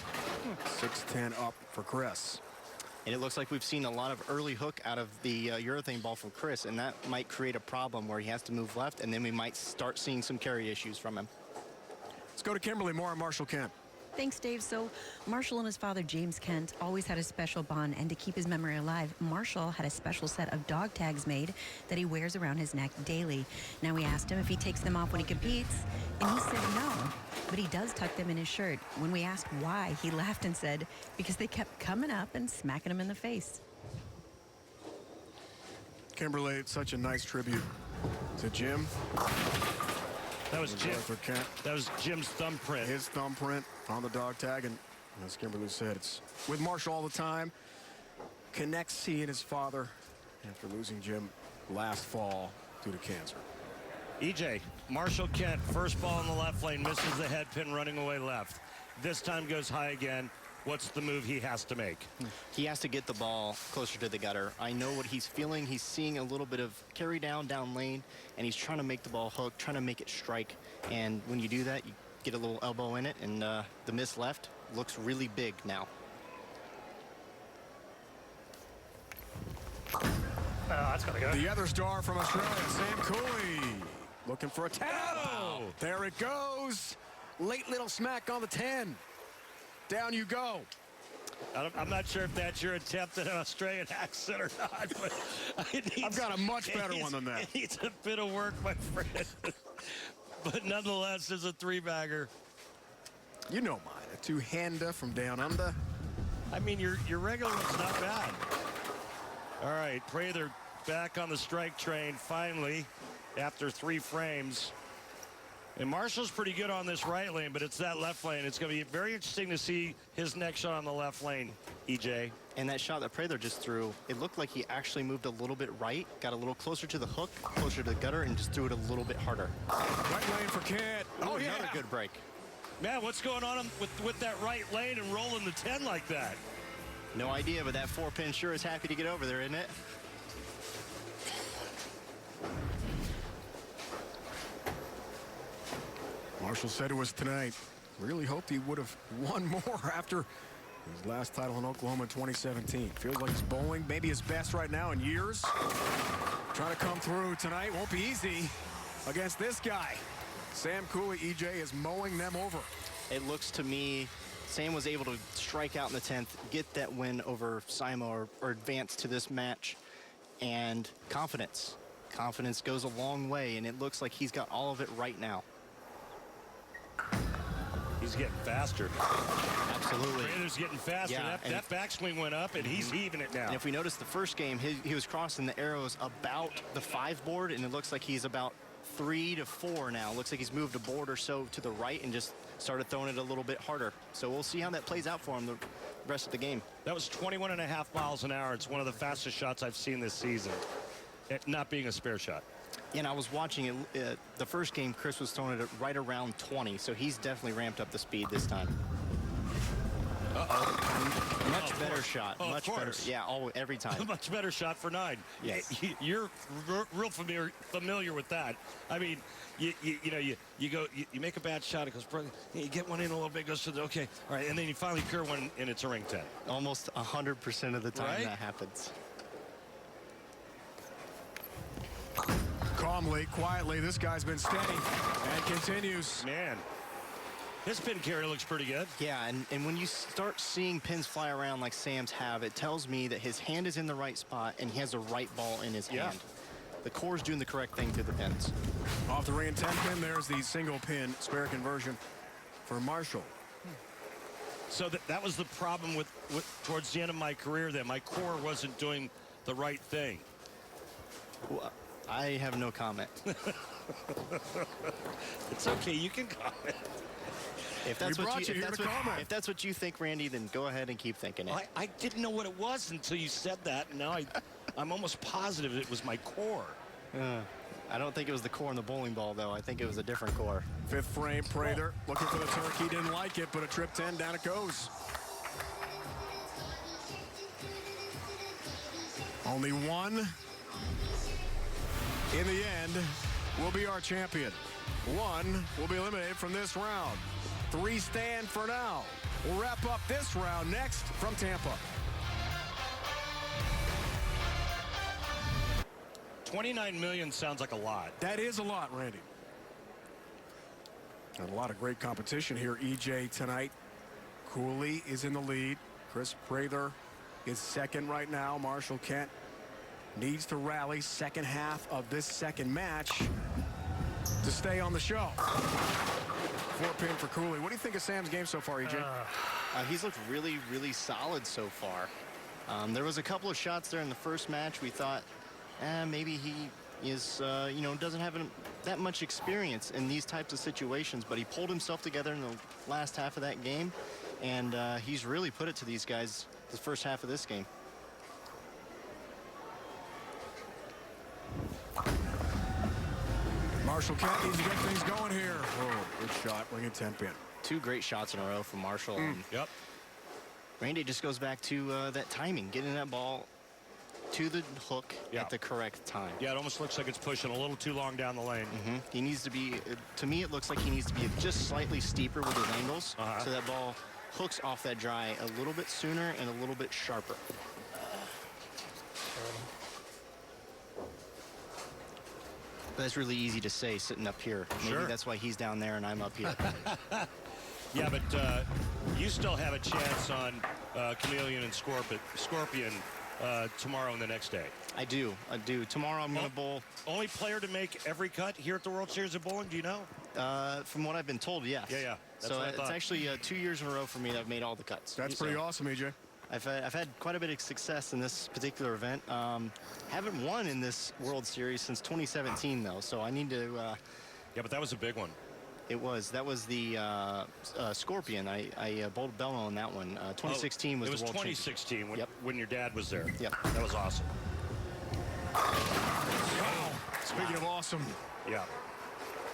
6-10 up for Chris. And it looks like we've seen a lot of early hook out of the urethane ball from Chris, and that might create a problem where he has to move left, and then we might start seeing some carry issues from him. Let's go to Kimberly. More on Marshall Kent. Thanks, Dave. So Marshall and his father, James Kent, always had a special bond, and to keep his memory alive, Marshall had a special set of dog tags made that he wears around his neck daily. Now, we asked him if he takes them off when he competes, and he said no. but he does tuck them in his shirt. When we asked why, he laughed and said, because they kept coming up and smacking him in the face. Kimberly, it's such a nice tribute to Jim. That was Jim. Kent. That was Jim's thumbprint. His thumbprint on the dog tag, and as Kimberly said, it's with Marshall all the time. Connects he and his father after losing Jim last fall due to cancer. EJ, Marshall Kent, first ball in the left lane, misses the head pin running away left. This time goes high again. What's the move he has to make? He has to get the ball closer to the gutter. I know what he's feeling. He's seeing a little bit of carry down lane, and he's trying to make the ball hook, trying to make it strike. And when you do that, you get a little elbow in it, and the miss left looks really big now. That's gotta go. The other star from Australia, Sam Cooley, looking for a tap. Oh! There it goes. Late little smack on the 10. Down you go. I'm not sure if that's your attempt at an Australian accent or not, but I've got a much better one than that. It needs a bit of work, my friend. But nonetheless, it's a three-bagger. You know mine, a two-hander from down under. I mean, your regular one's not bad. All right, Prather back on the strike train finally after 3 frames. And Marshall's pretty good on this right lane, but it's that left lane. It's going to be very interesting to see his next shot on the left lane, EJ. And that shot that Prather just threw, it looked like he actually moved a little bit right, got a little closer to the hook, closer to the gutter, and just threw it a little bit harder. Right lane for Kent. Oh, yeah. Another good break. Man, what's going on with that right lane and rolling the 10 like that? No idea, but that 4-pin sure is happy to get over there, isn't it? Marshall said it was tonight. Really hoped he would have won more after his last title in Oklahoma in 2017. Feels like he's bowling maybe his best right now in years. Trying to come through tonight. Won't be easy against this guy. Sam Cooley, EJ, is mowing them over. It looks to me Sam was able to strike out in the 10th, get that win over Simo or advance to this match. And confidence. Confidence goes a long way, and it looks like he's got all of it right now. He's getting faster. Absolutely. Prather's getting faster. Yeah, that backswing went up, and he's heaving it now. And if we notice the first game, he was crossing the arrows about the 5 board, and it looks like he's about 3 to 4 now. Looks like he's moved a board or so to the right and just started throwing it a little bit harder. So we'll see how that plays out for him the rest of the game. That was 21.5 miles an hour. It's one of the fastest shots I've seen this season. It not being a spare shot. And I was watching it, the first game, Chris was throwing it right around 20, so he's definitely ramped up the speed this time. Uh-oh. Much better shot. Oh, much better. Yeah, every time. A much better shot for 9. Yes. You're real familiar with that. I mean, you make a bad shot, it goes, you get one in a little bit, goes to the, okay, all right, and then you finally clear one, and it's a ring 10. Almost 100% of the time Right? that happens. Calmly, quietly, this guy's been steady and continues. Man, his pin carry looks pretty good. Yeah, and when you start seeing pins fly around like Sam's have, it tells me that his hand is in the right spot and he has the right ball in his hand. The core's doing the correct thing to the pins. Off the ring 10 pin, there's the single pin spare conversion for Marshall. So that was the problem with towards the end of my career then. My core wasn't doing the right thing. Well, I have no comment. It's okay, you can comment. If that's, if that's what you think, Randy, then go ahead and keep thinking it. I didn't know what it was until you said that. And now I'm almost positive it was my core. I don't think it was the core in the bowling ball, though. I think it was a different core. 5th frame, Prather looking for the turkey. Didn't like it, but a trip 10, down it goes. Only one in the end will be our champion. One will be eliminated from this round. 3 stand for now. We'll wrap up this round next from Tampa. 29 million sounds like a lot. That is a lot, Randy. And a lot of great competition here, EJ, tonight. Cooley is in the lead. Chris Prather is second right now. Marshall Kent needs to rally second half of this second match to stay on the show. 4-pin for Cooley. What do you think of Sam's game so far, EJ? He's looked really, really solid so far. There was a couple of shots there in the first match. We thought, maybe he is, you know, doesn't have that much experience in these types of situations, but he pulled himself together in the last half of that game, and he's really put it to these guys the first half of this game. Marshall Kent needs to get things going here. Whoa, good shot. Bring it 10-pin. 2 great shots in a row from Marshall. Yep. Randy just goes back to that timing, getting that ball to the hook at the correct time. Yeah, it almost looks like it's pushing a little too long down the lane. He needs to be, to me, it looks like he needs to be just slightly steeper with his angles, so that ball hooks off that dry a little bit sooner and a little bit sharper. But that's really easy to say sitting up here. Maybe that's why he's down there and I'm up here. Yeah, but you still have a chance on Chameleon and Scorpion tomorrow and the next day. I do. Tomorrow I'm going to bowl. Only player to make every cut here at the World Series of Bowling, do you know? From what I've been told, yes. Yeah. That's so what I it's thought. actually 2 years in a row for me that I've made all the cuts. That's pretty awesome, EJ. I've had quite a bit of success in this particular event. Haven't won in this World Series since 2017, though, so I need to... Yeah, but that was a big one. It was. That was the Scorpion. I bowled Bello on that one. 2016 was the World Championship. It was 2016 when your dad was there. Yep. That was awesome. Wow. Speaking of awesome, Yeah.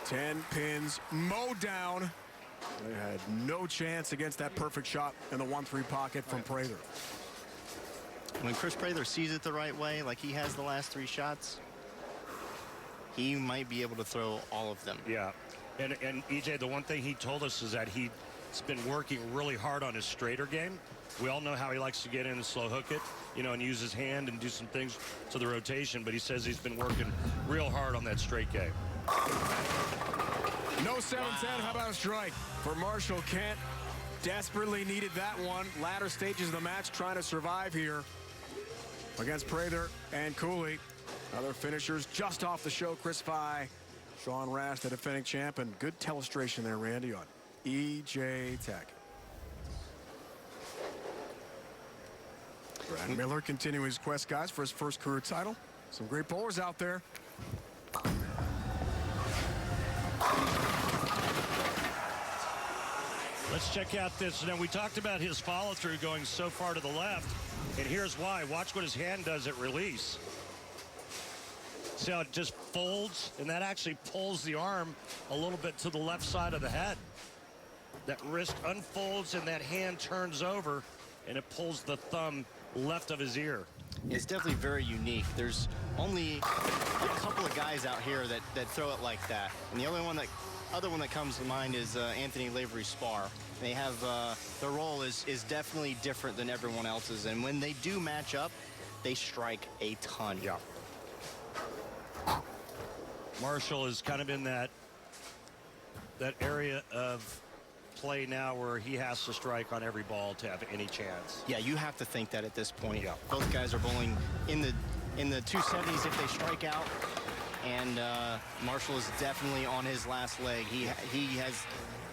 10 pins, mowed down. They had no chance against that perfect shot in the 1-3 pocket from Prather. When Chris Prather sees it the right way, like he has the last 3 shots, he might be able to throw all of them. Yeah. And EJ, the one thing he told us is that he's been working really hard on his straighter game. We all know how he likes to get in and slow hook it, you know, and use his hand and do some things to the rotation, but he says he's been working real hard on that straight game. No 7-10. How about a strike for Marshall Kent? Desperately needed that one. Latter stages of the match, trying to survive here against Prather and Cooley. Other finishers just off the show. Chris Fye, Sean Rash, the defending champ, and good telestration there, Randy, on EJ Tech. Brad Miller continuing his quest, guys, for his first career title. Some great bowlers out there. Let's check out this. Now, we talked about his follow-through going so far to the left, and here's why. Watch what his hand does at release. See how it just folds, and that actually pulls the arm a little bit to the left side of the head. That wrist unfolds, and that hand turns over, and it pulls the thumb left of his ear. It's definitely very unique. There's only a couple of guys out here that throw it like that. And the other one that comes to mind is Anthony Lavery Spar. They have their role is definitely different than everyone else's, and when they do match up, they strike a ton. Yeah. Marshall is kind of in that area of play now where he has to strike on every ball to have any chance. Yeah, you have to think that at this point. Yeah. Both guys are bowling in the 270s if they strike out, and Marshall is definitely on his last leg. He has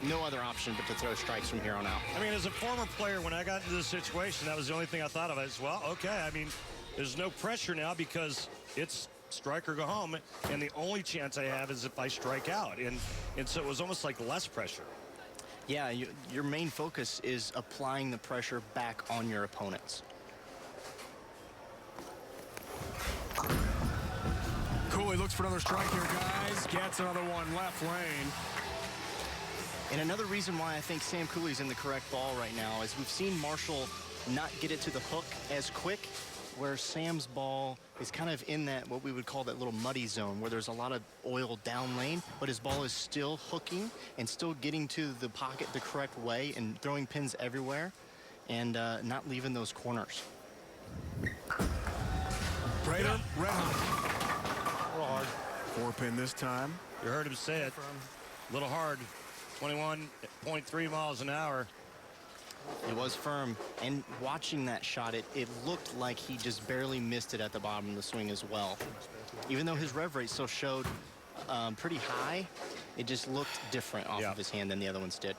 no other option but to throw strikes from here on out. I mean, as a former player, when I got into this situation, that was the only thing I thought of. I was, well, okay, I mean, there's no pressure now because it's strike or go home, and the only chance I have is if I strike out. And so it was almost like less pressure. Yeah, your main focus is applying the pressure back on your opponents. Cooley looks for another strike here, guys. Gets another one left lane. And another reason why I think Sam Cooley's in the correct ball right now is we've seen Marshall not get it to the hook as quick, where Sam's ball is kind of in that, what we would call that little muddy zone, where there's a lot of oil down lane, but his ball is still hooking and still getting to the pocket the correct way and throwing pins everywhere and not leaving those corners. Prather, red hot. A little hard. 4-pin this time. You heard him say it. A little hard. 21.3 miles an hour. It was firm, and watching that shot, it looked like he just barely missed it at the bottom of the swing as well. Even though his rev rate still showed pretty high, it just looked different off of his hand than the other ones did.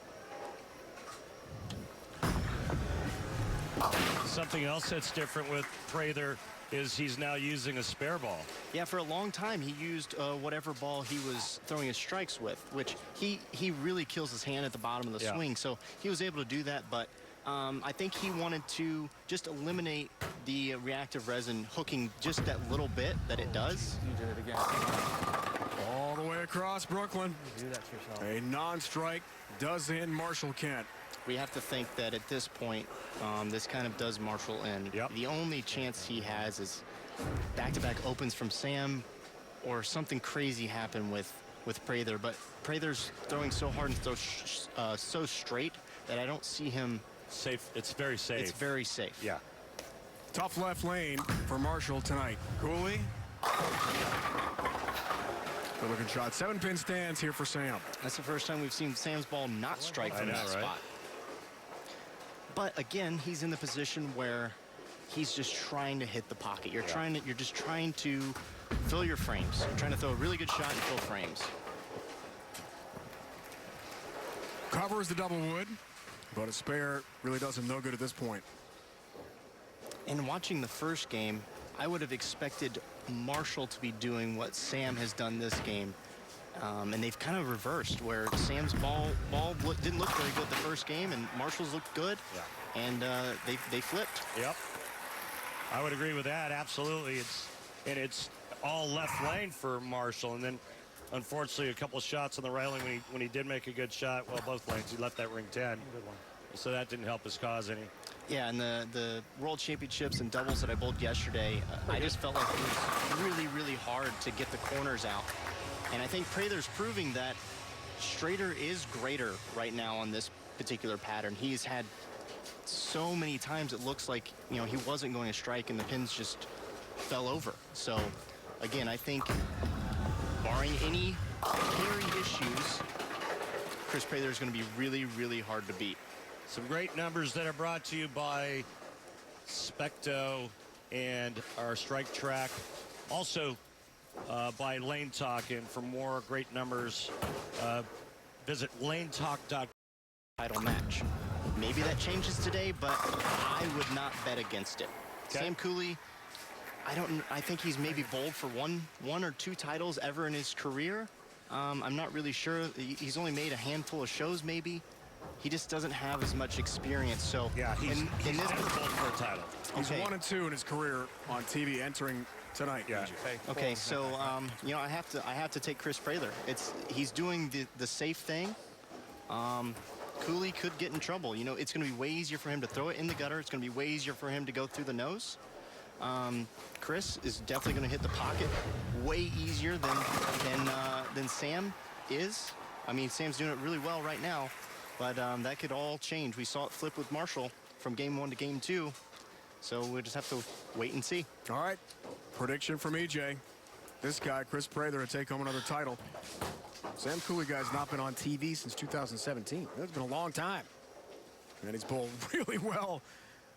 Something else that's different with Prather is he's now using a spare ball. Yeah, for a long time he used whatever ball he was throwing his strikes with, which he really kills his hand at the bottom of the swing. So he was able to do that, but I think he wanted to just eliminate the reactive resin hooking just that little bit that it does. You did it again. All the way across Brooklyn. You do that to yourself. A non-strike does in. Marshall can't. We have to think that at this point, this kind of does Marshall in. The only chance he has is back-to-back opens from Sam, or something crazy happen with Prather. But Prather's throwing so hard and so straight that I don't see him. Safe. It's very safe. It's very safe. Yeah. Tough left lane for Marshall tonight. Cooley. Good looking shot. 7-pin stands here for Sam. That's the first time we've seen Sam's ball not strike from that spot. But again, he's in the position where he's just trying to hit the pocket. You're just trying to fill your frames. You're trying to throw a really good shot and fill frames. Covers the double wood, but a spare really does him no good at this point. And watching the first game, I would have expected Marshall to be doing what Sam has done this game. And they've kind of reversed, where Sam's ball didn't look very good the first game, and Marshall's looked good, and they flipped. Yep. I would agree with that, absolutely. It's all left lane for Marshall, and then unfortunately a couple of shots on the right lane when he did make a good shot. Well, both lanes, he left that ring 10. Good one. So that didn't help his cause any. Yeah, and the World Championships and doubles that I bowled yesterday, I just felt like it was really, really hard to get the corners out. And I think Prather's proving that straighter is greater right now on this particular pattern. He's had so many times it looks like, he wasn't going to strike and the pins just fell over. So, again, I think barring any carry issues, Chris Prather is going to be really, really hard to beat. Some great numbers that are brought to you by Specto and our strike track. Also, by Lane Talk, and for more great numbers, visit lanetalk.com. Title match. Maybe that changes today, but I would not bet against it. Okay. Sam Cooley, I think he's maybe bowled for one or two titles ever in his career. I'm not really sure. He's only made a handful of shows, maybe. He just doesn't have as much experience. So yeah, he's never bowled for a title. He's 1-2 in his career on TV, entering tonight. Yeah. Okay, so I have to take Chris Prather. He's doing the safe thing. Cooley could get in trouble. It's going to be way easier for him to throw it in the gutter. It's going to be way easier for him to go through the nose. Chris is definitely going to hit the pocket way easier than Sam is. I mean, Sam's doing it really well right now, but that could all change. We saw it flip with Marshall from game 1 to game 2. So we'll just have to wait and see. All right. Prediction from EJ. This guy, Chris Prather, to take home another title. Sam Cooley guy's not been on TV since 2017. It's been a long time. And he's bowled really well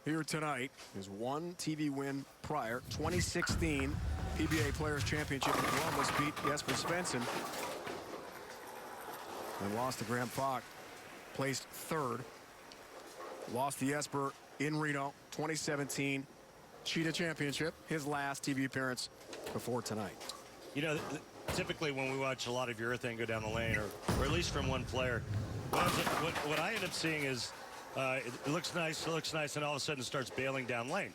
here tonight. His one TV win prior, 2016 PBA Players Championship in Columbus, beat Jesper Svensson. And lost to Graham Falk. Placed third. Lost to Jesper in Reno, 2017 Cheetah Championship, his last TV appearance before tonight. Typically when we watch a lot of urethane go down the lane, or at least from one player, what I end up seeing is it looks nice, and all of a sudden it starts bailing down lane.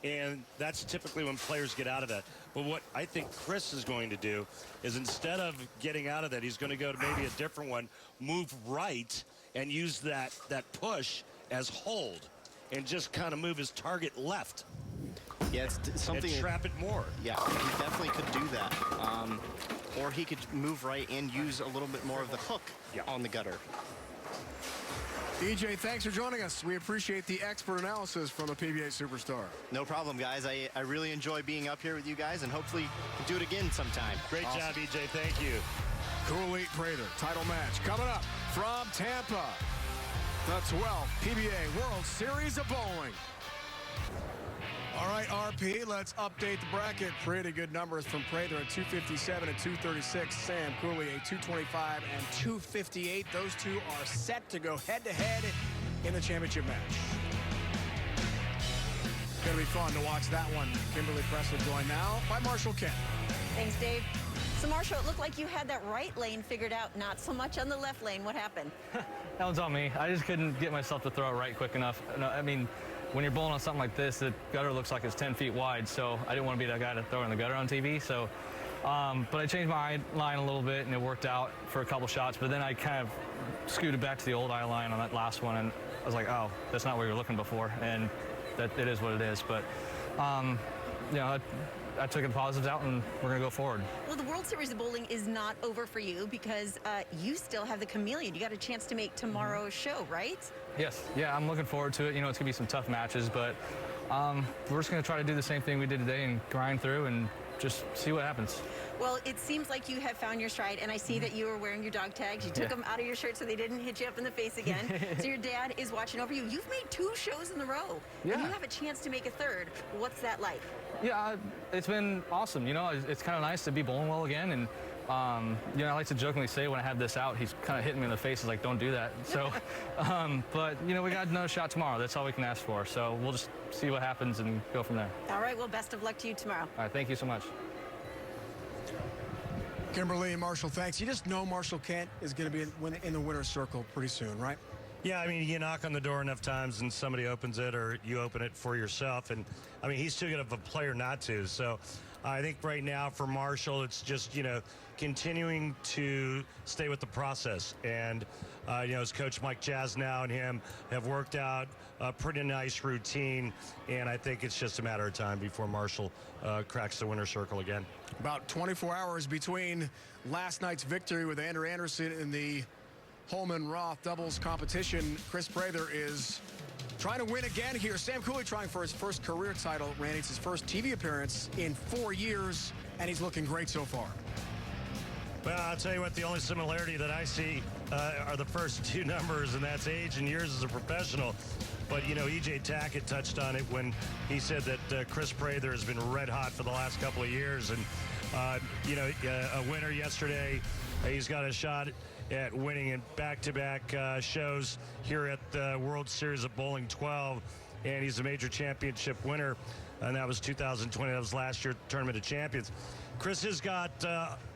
And that's typically when players get out of that. But what I think Chris is going to do is, instead of getting out of that, he's going to go to maybe a different one, move right, and use that push as hold, and just kind of move his target left. Yeah, it's something. And trap it more. Yeah, he definitely could do that. Or he could move right and use a little bit more of the hook on the gutter. EJ, thanks for joining us. We appreciate the expert analysis from the PBA superstar. No problem, guys. I really enjoy being up here with you guys, and hopefully we'll do it again sometime. Great job, EJ. Thank you. Cooley Prather, title match coming up from Tampa. The 12th PBA World Series of Bowling. All right, RP, let's update the bracket. Pretty good numbers from Prather at 257 and 236. Sam Cooley at 225 and 258. Those two are set to go head-to-head in the championship match. Going to be fun to watch that one. Kimberly Presley joined now by Marshall Kent. Thanks, Dave. So, Marshall, it looked like you had that right lane figured out, not so much on the left lane. What happened? That one's on me. I just couldn't get myself to throw it right quick enough. No, I mean, when you're bowling on something like this, the gutter looks like it's 10 feet wide, so I didn't want to be that guy to throw in the gutter on TV. So, but I changed my line a little bit, and it worked out for a couple shots. But then I kind of scooted back to the old eye line on that last one, and I was like, oh, that's not where you're looking before, and that it is what it is. But, you know, I took the positives out, and we're going to go forward. Well, the World Series of Bowling is not over for you because you still have the Chameleon. You got a chance to make tomorrow's show, right? Yes. Yeah, I'm looking forward to it. You know, it's going to be some tough matches, but we're just going to try to do the same thing we did today and grind through and just see what happens. Well, it seems like you have found your stride, and I see that you were wearing your dog tags. You took them out of your shirt so they didn't hit you up in the face again. So your dad is watching over you. You've made 2 shows in a row, and you have a chance to make a 3rd. What's that like? Yeah, it's been awesome. You know, it's kind of nice to be bowling well again. And, you know, I like to jokingly say when I have this out, he's kind of hitting me in the face. He's like, don't do that. So, but, you know, we got another shot tomorrow. That's all we can ask for. So we'll just see what happens and go from there. All right. Well, best of luck to you tomorrow. All right. Thank you so much. Kimberly and Marshall, thanks. You just know Marshall Kent is going to be in the winner's circle pretty soon, right? Yeah, I mean, you knock on the door enough times and somebody opens it, or you open it for yourself. And, I mean, he's too good of a player not to. So I think right now for Marshall, it's just, you know, continuing to stay with the process. And, you know, as Coach Mike Jasnow and him have worked out a pretty nice routine. And I think it's just a matter of time before Marshall cracks the winner's circle again. About 24 hours between last night's victory with Andrew Anderson in the Holman-Roth doubles competition. Chris Prather is trying to win again here. Sam Cooley trying for his first career title. Randy, it's his first TV appearance in 4 years, and he's looking great so far. Well, I'll tell you what, the only similarity that I see are the first 2 numbers, and that's age and years as a professional. But, you know, E.J. Tackett touched on it when he said that Chris Prather has been red hot for the last couple of years. And, you know, a winner yesterday. He's got a shot at winning in back-to-back shows here at the World Series of Bowling 12. And he's a major championship winner. And that was 2020. That was last year's Tournament of Champions. Chris has got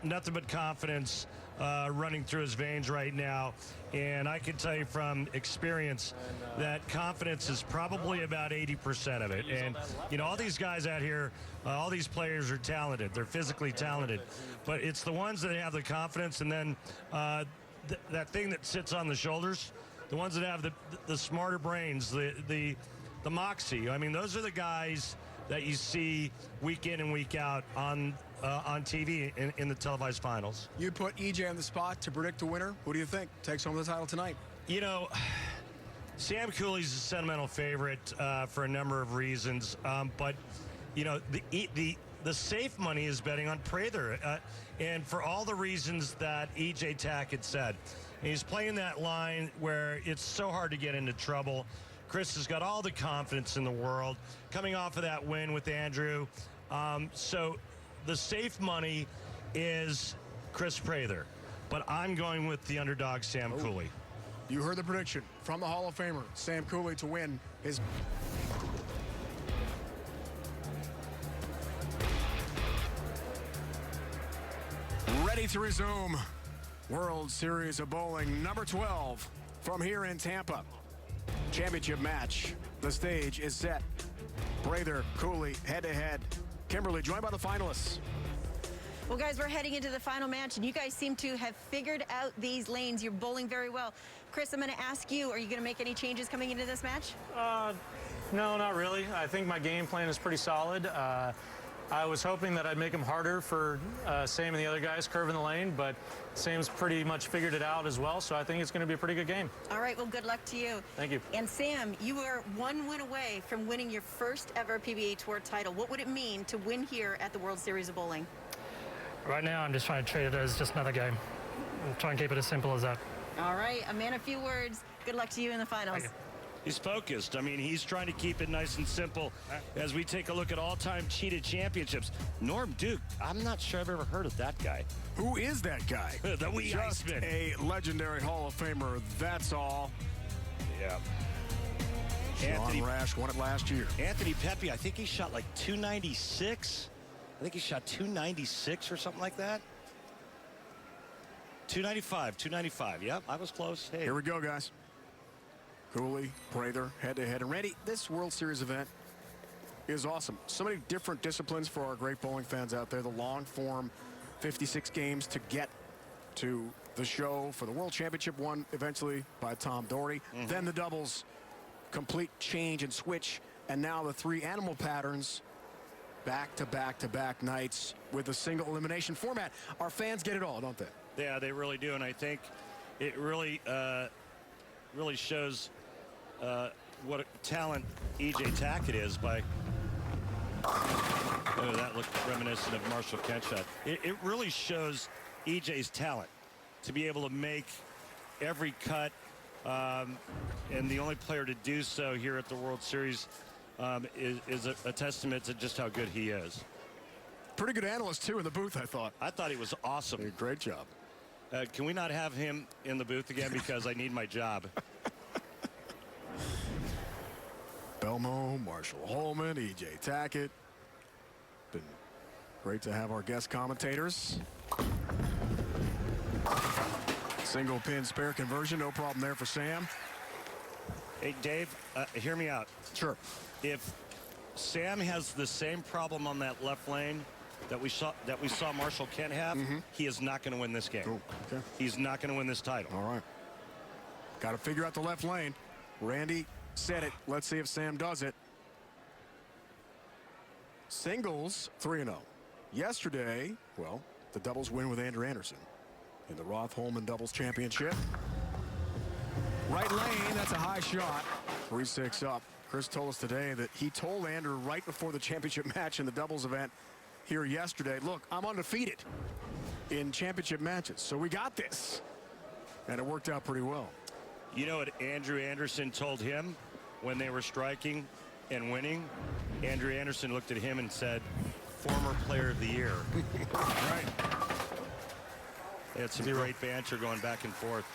nothing but confidence running through his veins right now. And I can tell you from experience that confidence is probably about 80% of it. And, you know, all these guys out here, all these players are talented. They're physically talented. But it's the ones that have the confidence and then that thing that sits on the shoulders, the ones that have the smarter brains, the moxie. I mean, those are the guys that you see week in and week out on TV in the televised finals. You put EJ on the spot to predict a winner. Who do you think takes home the title tonight? You know, Sam Cooley's a sentimental favorite for a number of reasons, but you know the safe money is betting on Prather, and for all the reasons that E.J. Tackett said. He's playing that line where it's so hard to get into trouble. Chris has got all the confidence in the world coming off of that win with Andrew. So the safe money is Chris Prather, but I'm going with the underdog, Sam Cooley. You heard the prediction from the Hall of Famer, Sam Cooley, to win his... Ready to resume World Series of Bowling number 12 from here in Tampa. Championship match. The stage is set. Prather, Cooley, head-to-head. Kimberly, joined by the finalists. Well, guys, we're heading into the final match, and you guys seem to have figured out these lanes. You're bowling very well. Chris, I'm going to ask you, are you going to make any changes coming into this match? No, not really. I think my game plan is pretty solid. I was hoping that I'd make them harder for Sam and the other guys curving the lane, but Sam's pretty much figured it out as well, so I think it's going to be a pretty good game. All right, well, good luck to you. Thank you. And Sam, you are 1 win away from winning your first ever PBA Tour title. What would it mean to win here at the World Series of Bowling? Right now, I'm just trying to treat it as just another game. I'm trying to keep it as simple as that. All right, a man of few words. Good luck to you in the finals. He's focused. I mean, he's trying to keep it nice and simple as we take a look at all-time Cheetah championships. Norm Duke, I'm not sure I've ever heard of that guy. Who is that guy? The wee Just Iceman. a legendary Hall of Famer, that's all. Yeah. Sean Rash won it last year. Anthony Pepe, I think he shot like 296. I think he shot 296 or something like that. 295. Yep, I was close. Hey. Here we go, guys. Cooley, Prather, head-to-head. And Randy, this World Series event is awesome. So many different disciplines for our great bowling fans out there. The long-form 56 games to get to the show for the World Championship won eventually by Tom Doherty. Then the doubles, complete change and switch. And now the 3 animal patterns back-to-back-to-back nights with a single elimination format. Our fans get it all, don't they? Yeah, they really do. And I think it really shows what a talent E.J. Tackett is by... Oh, that looked reminiscent of Marshall Kent's shot. It really shows E.J.'s talent to be able to make every cut, and the only player to do so here at the World Series is a testament to just how good he is. Pretty good analyst, too, in the booth, I thought. I thought he was awesome. Great job. Can we not have him in the booth again because I need my job? Belmo, Marshall Holman, E.J. Tackett. Been great to have our guest commentators. Single pin spare conversion, no problem there for Sam. Hey, Dave, hear me out. Sure. If Sam has the same problem on that left lane that we saw Marshall Kent have, he is not going to win this game. Cool. Okay. He's not going to win this title. All right. Got to figure out the left lane. Randy said it. Let's see if Sam does it. Singles 3-0. Yesterday, well, the doubles win with Andrew Anderson in the Roth-Holman Doubles Championship. Right lane, that's a high shot. 3-6 up. Chris told us today that he told Andrew right before the championship match in the doubles event here yesterday, look, I'm undefeated in championship matches, so we got this. And it worked out pretty well. You know what Andrew Anderson told him when they were striking and winning? Andrew Anderson looked at him and said, former player of the year. Right. They had some great banter going back and forth.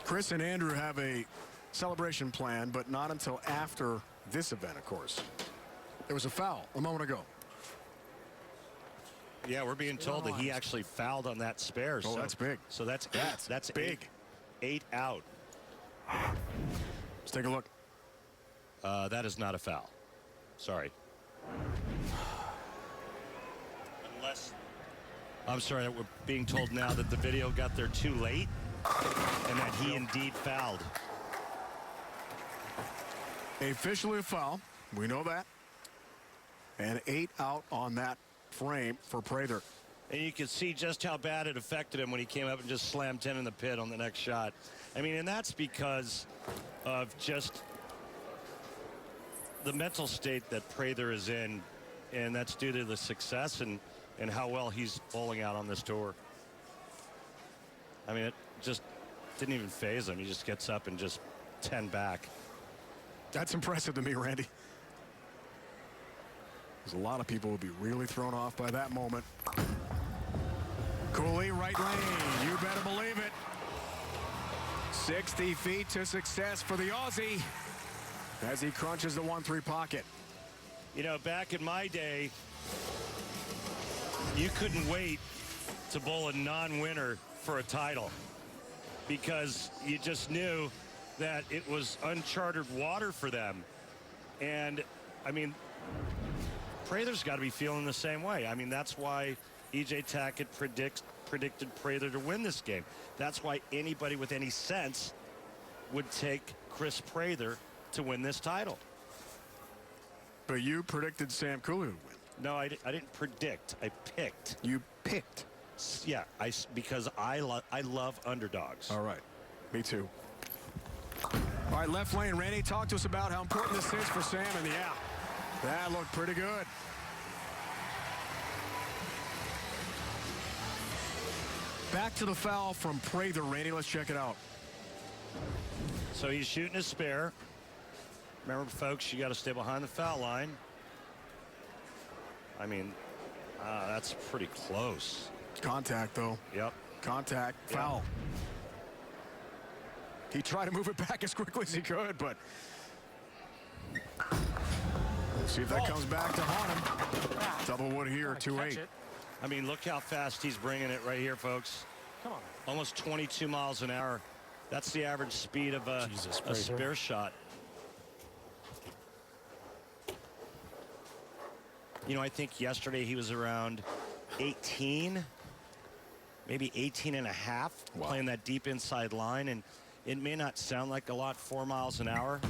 Chris and Andrew have a celebration plan, but not until after this event, of course. There was a foul a moment ago. Yeah, we're being told that he actually fouled on that spare. Oh, that's big. So that's big. 8 out. Let's take a look. That is not a foul. Sorry. Unless, I'm sorry, we're being told now that the video got there too late and that he indeed fouled. Officially a foul. We know that. And 8 out on that frame for Prather. And you can see just how bad it affected him when he came up and just slammed 10 in the pit on the next shot. I mean, and that's because of just the mental state that Prather is in, and that's due to the success and how well he's bowling out on this tour. I mean, it just didn't even faze him. He just gets up and just 10 back. That's impressive to me, Randy. There's a lot of people would be really thrown off by that moment. Cooley, right lane. You better believe it. 60 feet to success for the Aussie as he crunches the 1-3 pocket. You know, back in my day, you couldn't wait to bowl a non-winner for a title because you just knew that it was uncharted water for them. And, I mean, Prather's got to be feeling the same way. I mean, that's why E.J. Tackett predicted Prather to win this game. That's why anybody with any sense would take Chris Prather to win this title. But you predicted Sam Cooley would win. No, I didn't predict. I picked. You picked. Yeah, because I love underdogs. All right. Me too. All right, left lane. Randy, talk to us about how important this is for Sam. And yeah, that looked pretty good. Back to the foul from Prather. Randy, let's check it out. So he's shooting a spare. Remember, folks, you got to stay behind the foul line. I mean, that's pretty close. Contact, though. Yep. Contact. Foul. He tried to move it back as quickly as he could, but let's see if that comes back to haunt him. Double wood here, 2-8. I mean, look how fast he's bringing it right here, folks. Come on. Almost 22 miles an hour. That's the average speed of a spare shot. You know, I think yesterday he was around 18, maybe 18 and a half, playing that deep inside line. And it may not sound like a lot, 4 miles an hour,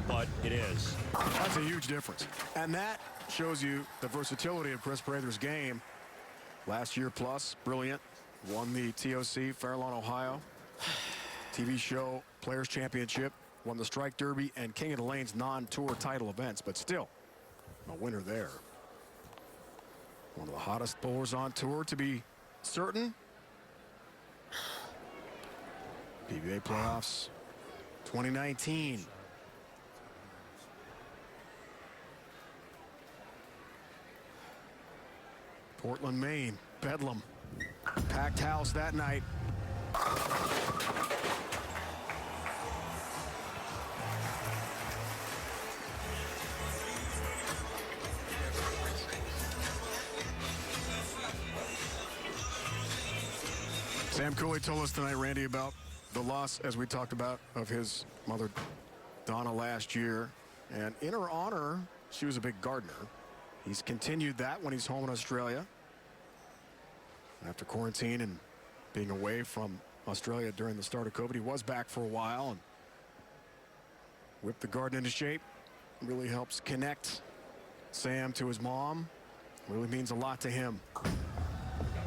but it is. That's a huge difference. And that shows you the versatility of Chris Prather's game. Last year plus, brilliant. Won the TOC, Fairlawn, Ohio. TV show Players Championship. Won the Strike Derby and King of the Lanes non-tour title events, but still a winner there. One of the hottest bowlers on tour, to be certain. PBA playoffs 2019. Portland, Maine, Bedlam. Packed house that night. Sam Cooley told us tonight, Randy, about the loss, as we talked about, of his mother, Donna, last year. And in her honor, she was a big gardener. He's continued that when he's home in Australia. After quarantine and being away from Australia during the start of COVID, he was back for a while and whipped the garden into shape. Really helps connect Sam to his mom. Really means a lot to him.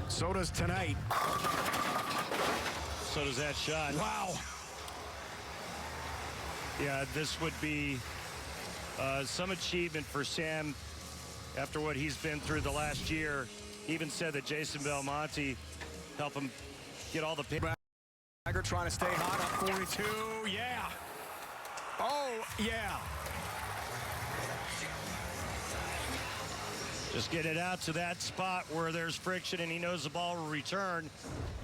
So does tonight. So does that shot. Wow. Yeah, this would be some achievement for Sam after what he's been through the last year. He even said that Jason Belmonte helped him get all the Bagger trying to stay hot up 42. Yeah. Oh, yeah. Just get it out to that spot where there's friction and he knows the ball will return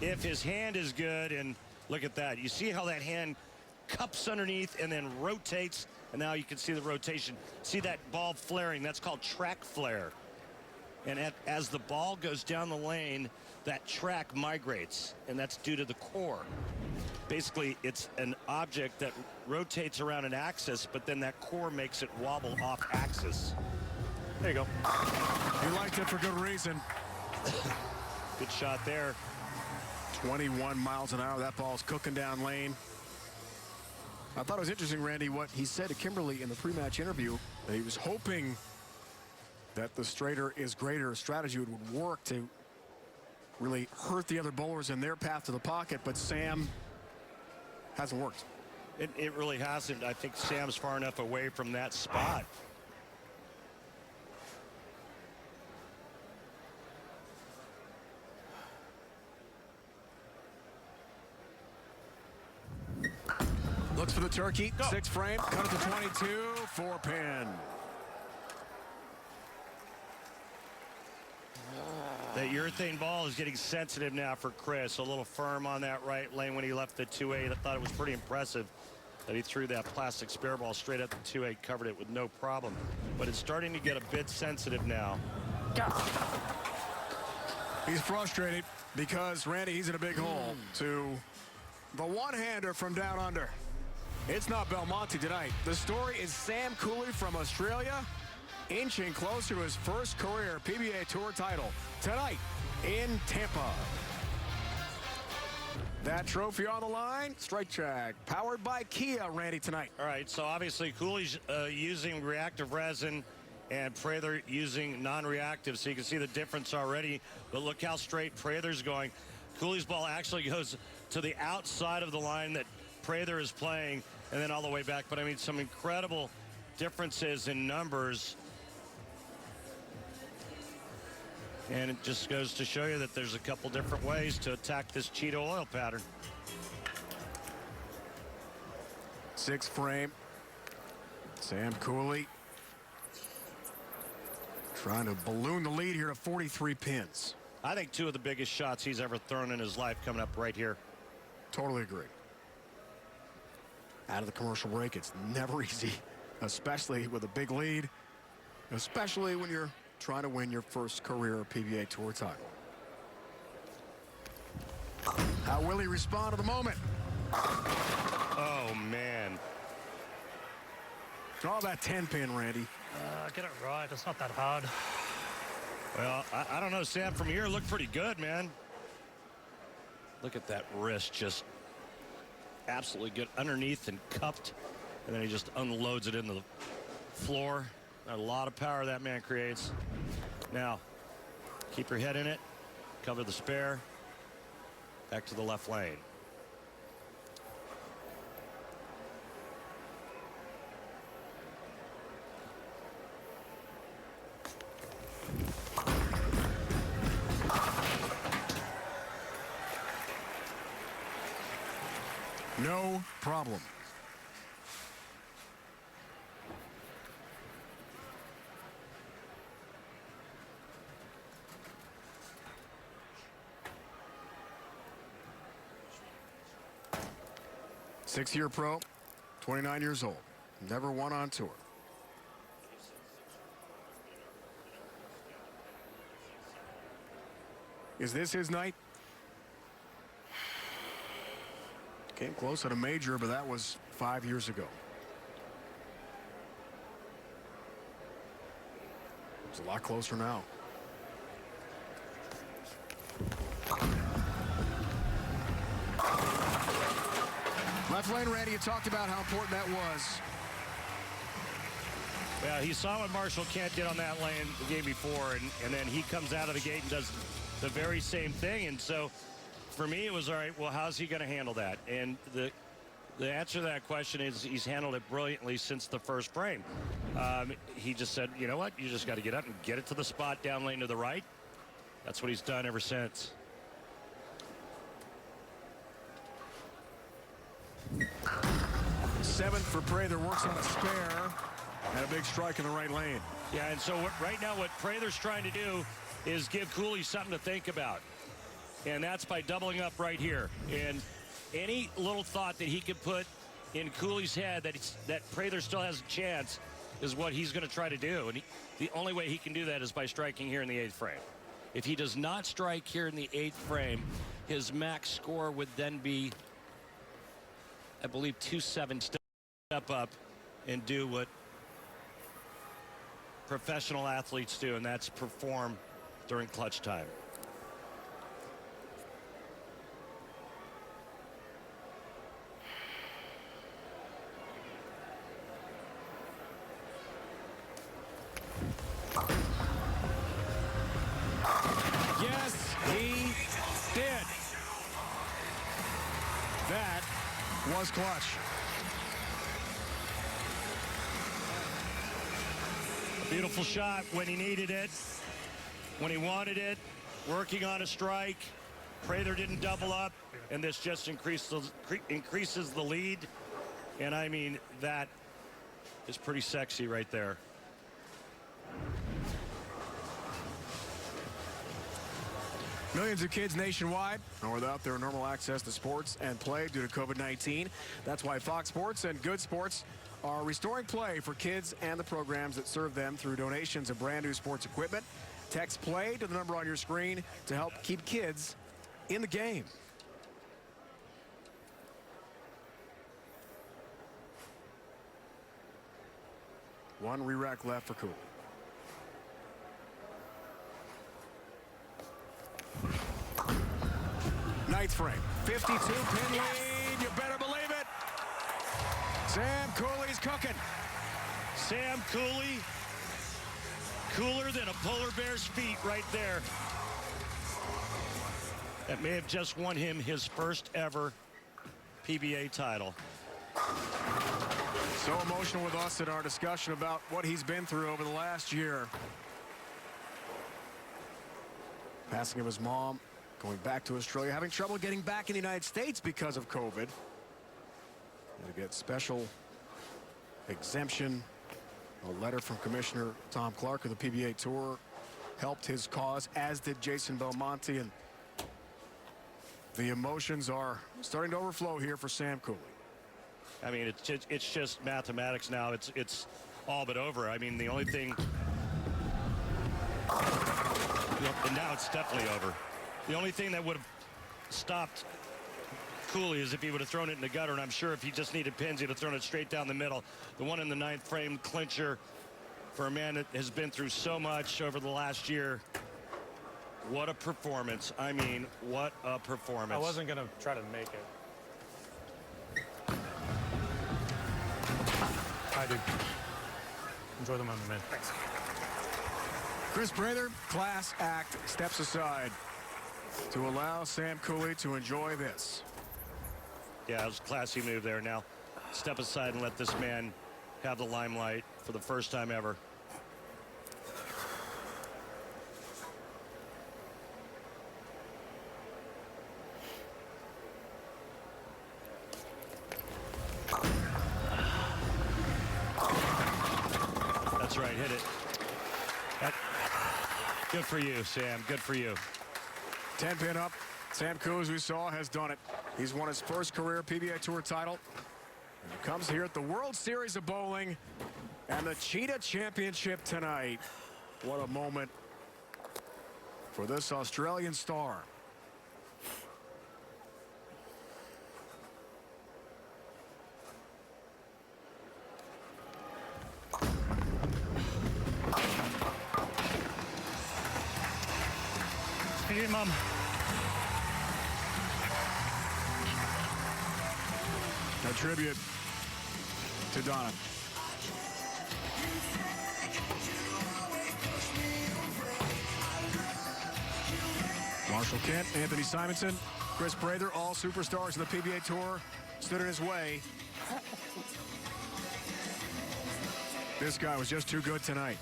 if his hand is good. And look at that. You see how that hand cups underneath and then rotates, and now you can see the rotation. See that ball flaring? That's called track flare. And as the ball goes down the lane, that track migrates, and that's due to the core. Basically, it's an object that rotates around an axis, but then that core makes it wobble off axis. There you go. He liked it for good reason. Good shot there. 21 miles an hour. That ball's cooking down lane. I thought it was interesting, Randy, what he said to Kimberly in the pre-match interview, that he was hoping that the straighter is greater strategy would work to really hurt the other bowlers in their path to the pocket, but Sam hasn't worked. It really hasn't. I think Sam's far enough away from that spot. Looks for the turkey. Go. 6 frame. Cut it to 22. 4-pin. That urethane ball is getting sensitive now for Chris. A little firm on that right lane when he left the 2-8. I thought it was pretty impressive that he threw that plastic spare ball straight at the 2-8, covered it with no problem. But it's starting to get a bit sensitive now. He's frustrated because, Randy, he's in a big hole to the one-hander from down under. It's not Belmonte tonight. The story is Sam Cooley from Australia inching closer to his first career PBA Tour title tonight in Tampa. That trophy on the line. Strike Track, powered by Kia, Randy, tonight. All right, so obviously Cooley's using reactive resin and Prather using non-reactive, so you can see the difference already. But look how straight Prather's going. Cooley's ball actually goes to the outside of the line that Prather is playing and then all the way back. But I mean, some incredible differences in numbers. And it just goes to show you that there's a couple different ways to attack this Cheetah oil pattern. 6th frame. Sam Cooley trying to balloon the lead here to 43 pins. I think 2 of the biggest shots he's ever thrown in his life coming up right here. Totally agree. Out of the commercial break, it's never easy, especially with a big lead, especially when you're trying to win your first career PBA Tour title. How will he respond to the moment? Oh, man. Draw that 10-pin, Randy. Get it right. It's not that hard. Well, I don't know, Sam. From here, looked pretty good, man. Look at that wrist, just absolutely good underneath and cupped, and then he just unloads it into the floor. A lot of power that man creates. Now, keep your head in it, cover the spare, back to the left lane. No problem. Six-year pro, 29 years old, never won on tour. Is this his night? Came close at a major, but that was 5 years ago. It's a lot closer now. Left lane, Randy, you talked about how important that was. Yeah, he saw what Marshall Kent did on that lane the game before, and then he comes out of the gate and does the very same thing. And so for me, it was, all right, well, how's he going to handle that? And the answer to that question is he's handled it brilliantly since the first frame. He just said, you know what, you just got to get up and get it to the spot down lane to the right. That's what he's done ever since. Seventh for Prather, works on a spare and a big strike in the right lane. Yeah, and so right now what Prather's trying to do is give Cooley something to think about. And that's by doubling up right here. And any little thought that he could put in Cooley's head that Prather still has a chance is what he's going to try to do. And the only way he can do that is by striking here in the 8th frame. If he does not strike here in the 8th frame, his max score would then be, I believe, 2-7. Step up and do what professional athletes do, and that's perform during clutch time. Yes, he did. That was clutch. Beautiful shot when he needed it, when he wanted it, working on a strike. Prather didn't double up, and this just increases the lead. And I mean, that is pretty sexy right there. Millions of kids nationwide are without their normal access to sports and play due to COVID-19. That's why Fox Sports and Good Sports are restoring play for kids and the programs that serve them through donations of brand new sports equipment. Text play to the number on your screen to help keep kids in the game. One re-rack left for Cooley. Ninth frame, 52 pin lead, you better believe it. Sam Cooley's cooking. Sam Cooley, cooler than a polar bear's feet right there. That may have just won him his first ever PBA title. So emotional with us in our discussion about what he's been through over the last year. Passing of his mom, going back to Australia, having trouble getting back in the United States because of COVID. Had to get special exemption. A letter from Commissioner Tom Clark of the PBA Tour helped his cause, as did Jason Belmonte, and the emotions are starting to overflow here for Sam Cooley. I mean, it's just mathematics now. It's all but over. I mean, the only thing, and now it's definitely over. The only thing that would have stopped Cooley is if he would have thrown it in the gutter, and I'm sure if he just needed pins, he'd have thrown it straight down the middle. The one in the 9th frame clincher for a man that has been through so much over the last year. What a performance. I mean, what a performance. I wasn't going to try to make it. Hi, dude. Enjoy the moment, man. Thanks. Chris Prather, class act, steps aside to allow Sam Cooley to enjoy this. Yeah, it was a classy move there. Now, step aside and let this man have the limelight for the first time ever. That's right, hit it. Good for you, Sam. Good for you. 10-pin up. Sam Cooley, as we saw, has done it. He's won his first career PBA Tour title. And he comes here at the World Series of Bowling and the Cheetah Championship tonight. What a moment for this Australian star. Hey, Mom. A tribute to Donna. Marshall Kent, Anthony Simonson, Chris Prather, all superstars of the PBA Tour, stood in his way. This guy was just too good tonight.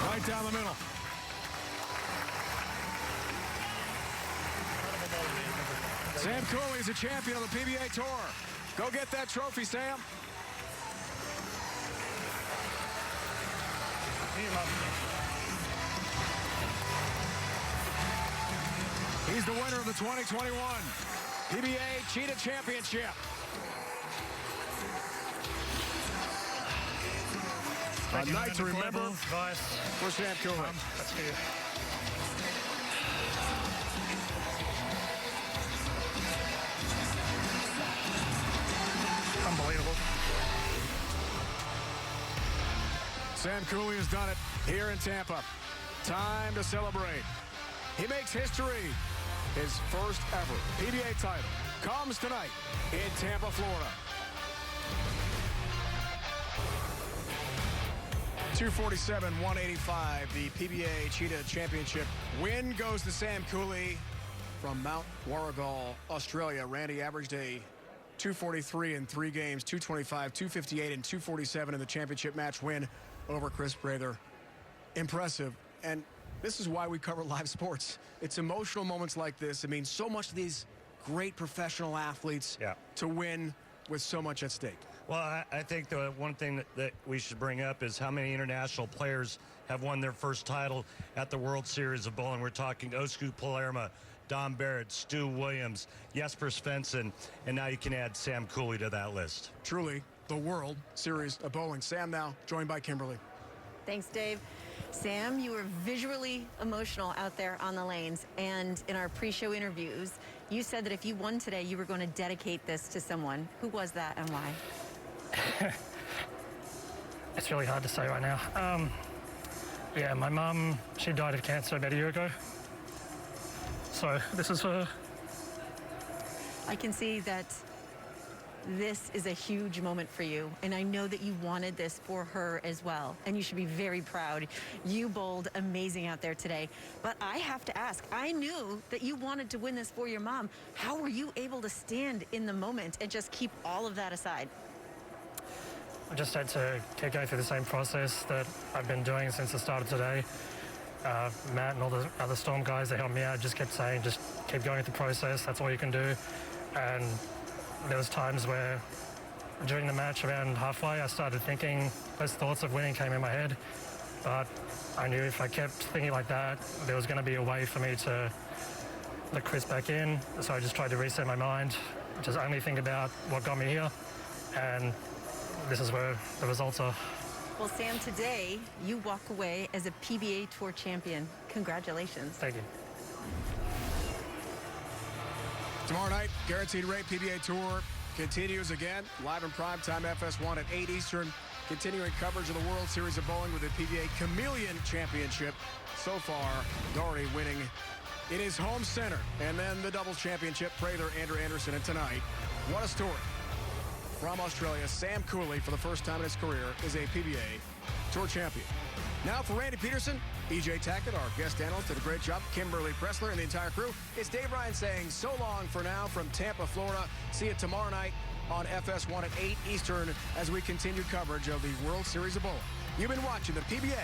Right down the middle. Sam Cooley is a champion of the PBA Tour. Go get that trophy, Sam. He's the winner of the 2021 PBA Cheetah Championship. A night to remember for Sam Cooley. That's for you. Unbelievable. Sam Cooley has done it here in Tampa. Time to celebrate. He makes history. His first ever PBA title comes tonight in Tampa, Florida. 247-185, the PBA Cheetah Championship win goes to Sam Cooley from Mount Warrigal, Australia. Randy averaged a 243 in 3 games, 225, 258, and 247 in the championship match win over Chris Prather. Impressive. And this is why we cover live sports. It's emotional moments like this. It means so much to these great professional athletes to win with so much at stake. Well, I think the one thing that we should bring up is how many international players have won their first title at the World Series of Bowling. We're talking Oscar Palermo, Don Barrett, Stu Williams, Jesper Svensson, and now you can add Sam Cooley to that list. Truly the World Series of Bowling. Sam now joined by Kimberly. Thanks, Dave. Sam, you were visually emotional out there on the lanes, and in our pre-show interviews, you said that if you won today, you were going to dedicate this to someone. Who was that and why? It's really hard to say right now. Yeah, my mum, she died of cancer about a year ago. So this is for her. I can see that this is a huge moment for you, and I know that you wanted this for her as well, and you should be very proud. You bowled amazing out there today, but I have to ask, I knew that you wanted to win this for your mom. How were you able to stand in the moment and just keep all of that aside? I just had to keep going through the same process that I've been doing since the start of today. Matt and all the other Storm guys that helped me out just kept saying, just keep going through the process, that's all you can do. And there was times where during the match around halfway I started thinking, those thoughts of winning came in my head, but I knew if I kept thinking like that, there was going to be a way for me to let Chris back in. So I just tried to reset my mind, just only think about what got me here, and this is where the results are. Well, Sam, today you walk away as a PBA Tour champion. Congratulations. Thank you. Tomorrow night, Guaranteed Rate PBA Tour continues again. Live in primetime FS1 at 8 Eastern. Continuing coverage of the World Series of Bowling with the PBA Chameleon Championship. So far, Doherty winning in his home center. And then the doubles championship, Prather, Andrew Anderson. And tonight, what a story. From Australia, Sam Cooley, for the first time in his career, is a PBA Tour champion. Now for Randy Peterson, EJ Tackett, our guest analyst, did a great job. Kimberly Pressler and the entire crew. It's Dave Ryan saying so long for now from Tampa, Florida. See you tomorrow night on FS1 at 8 Eastern as we continue coverage of the World Series of Bowling. You've been watching the PBA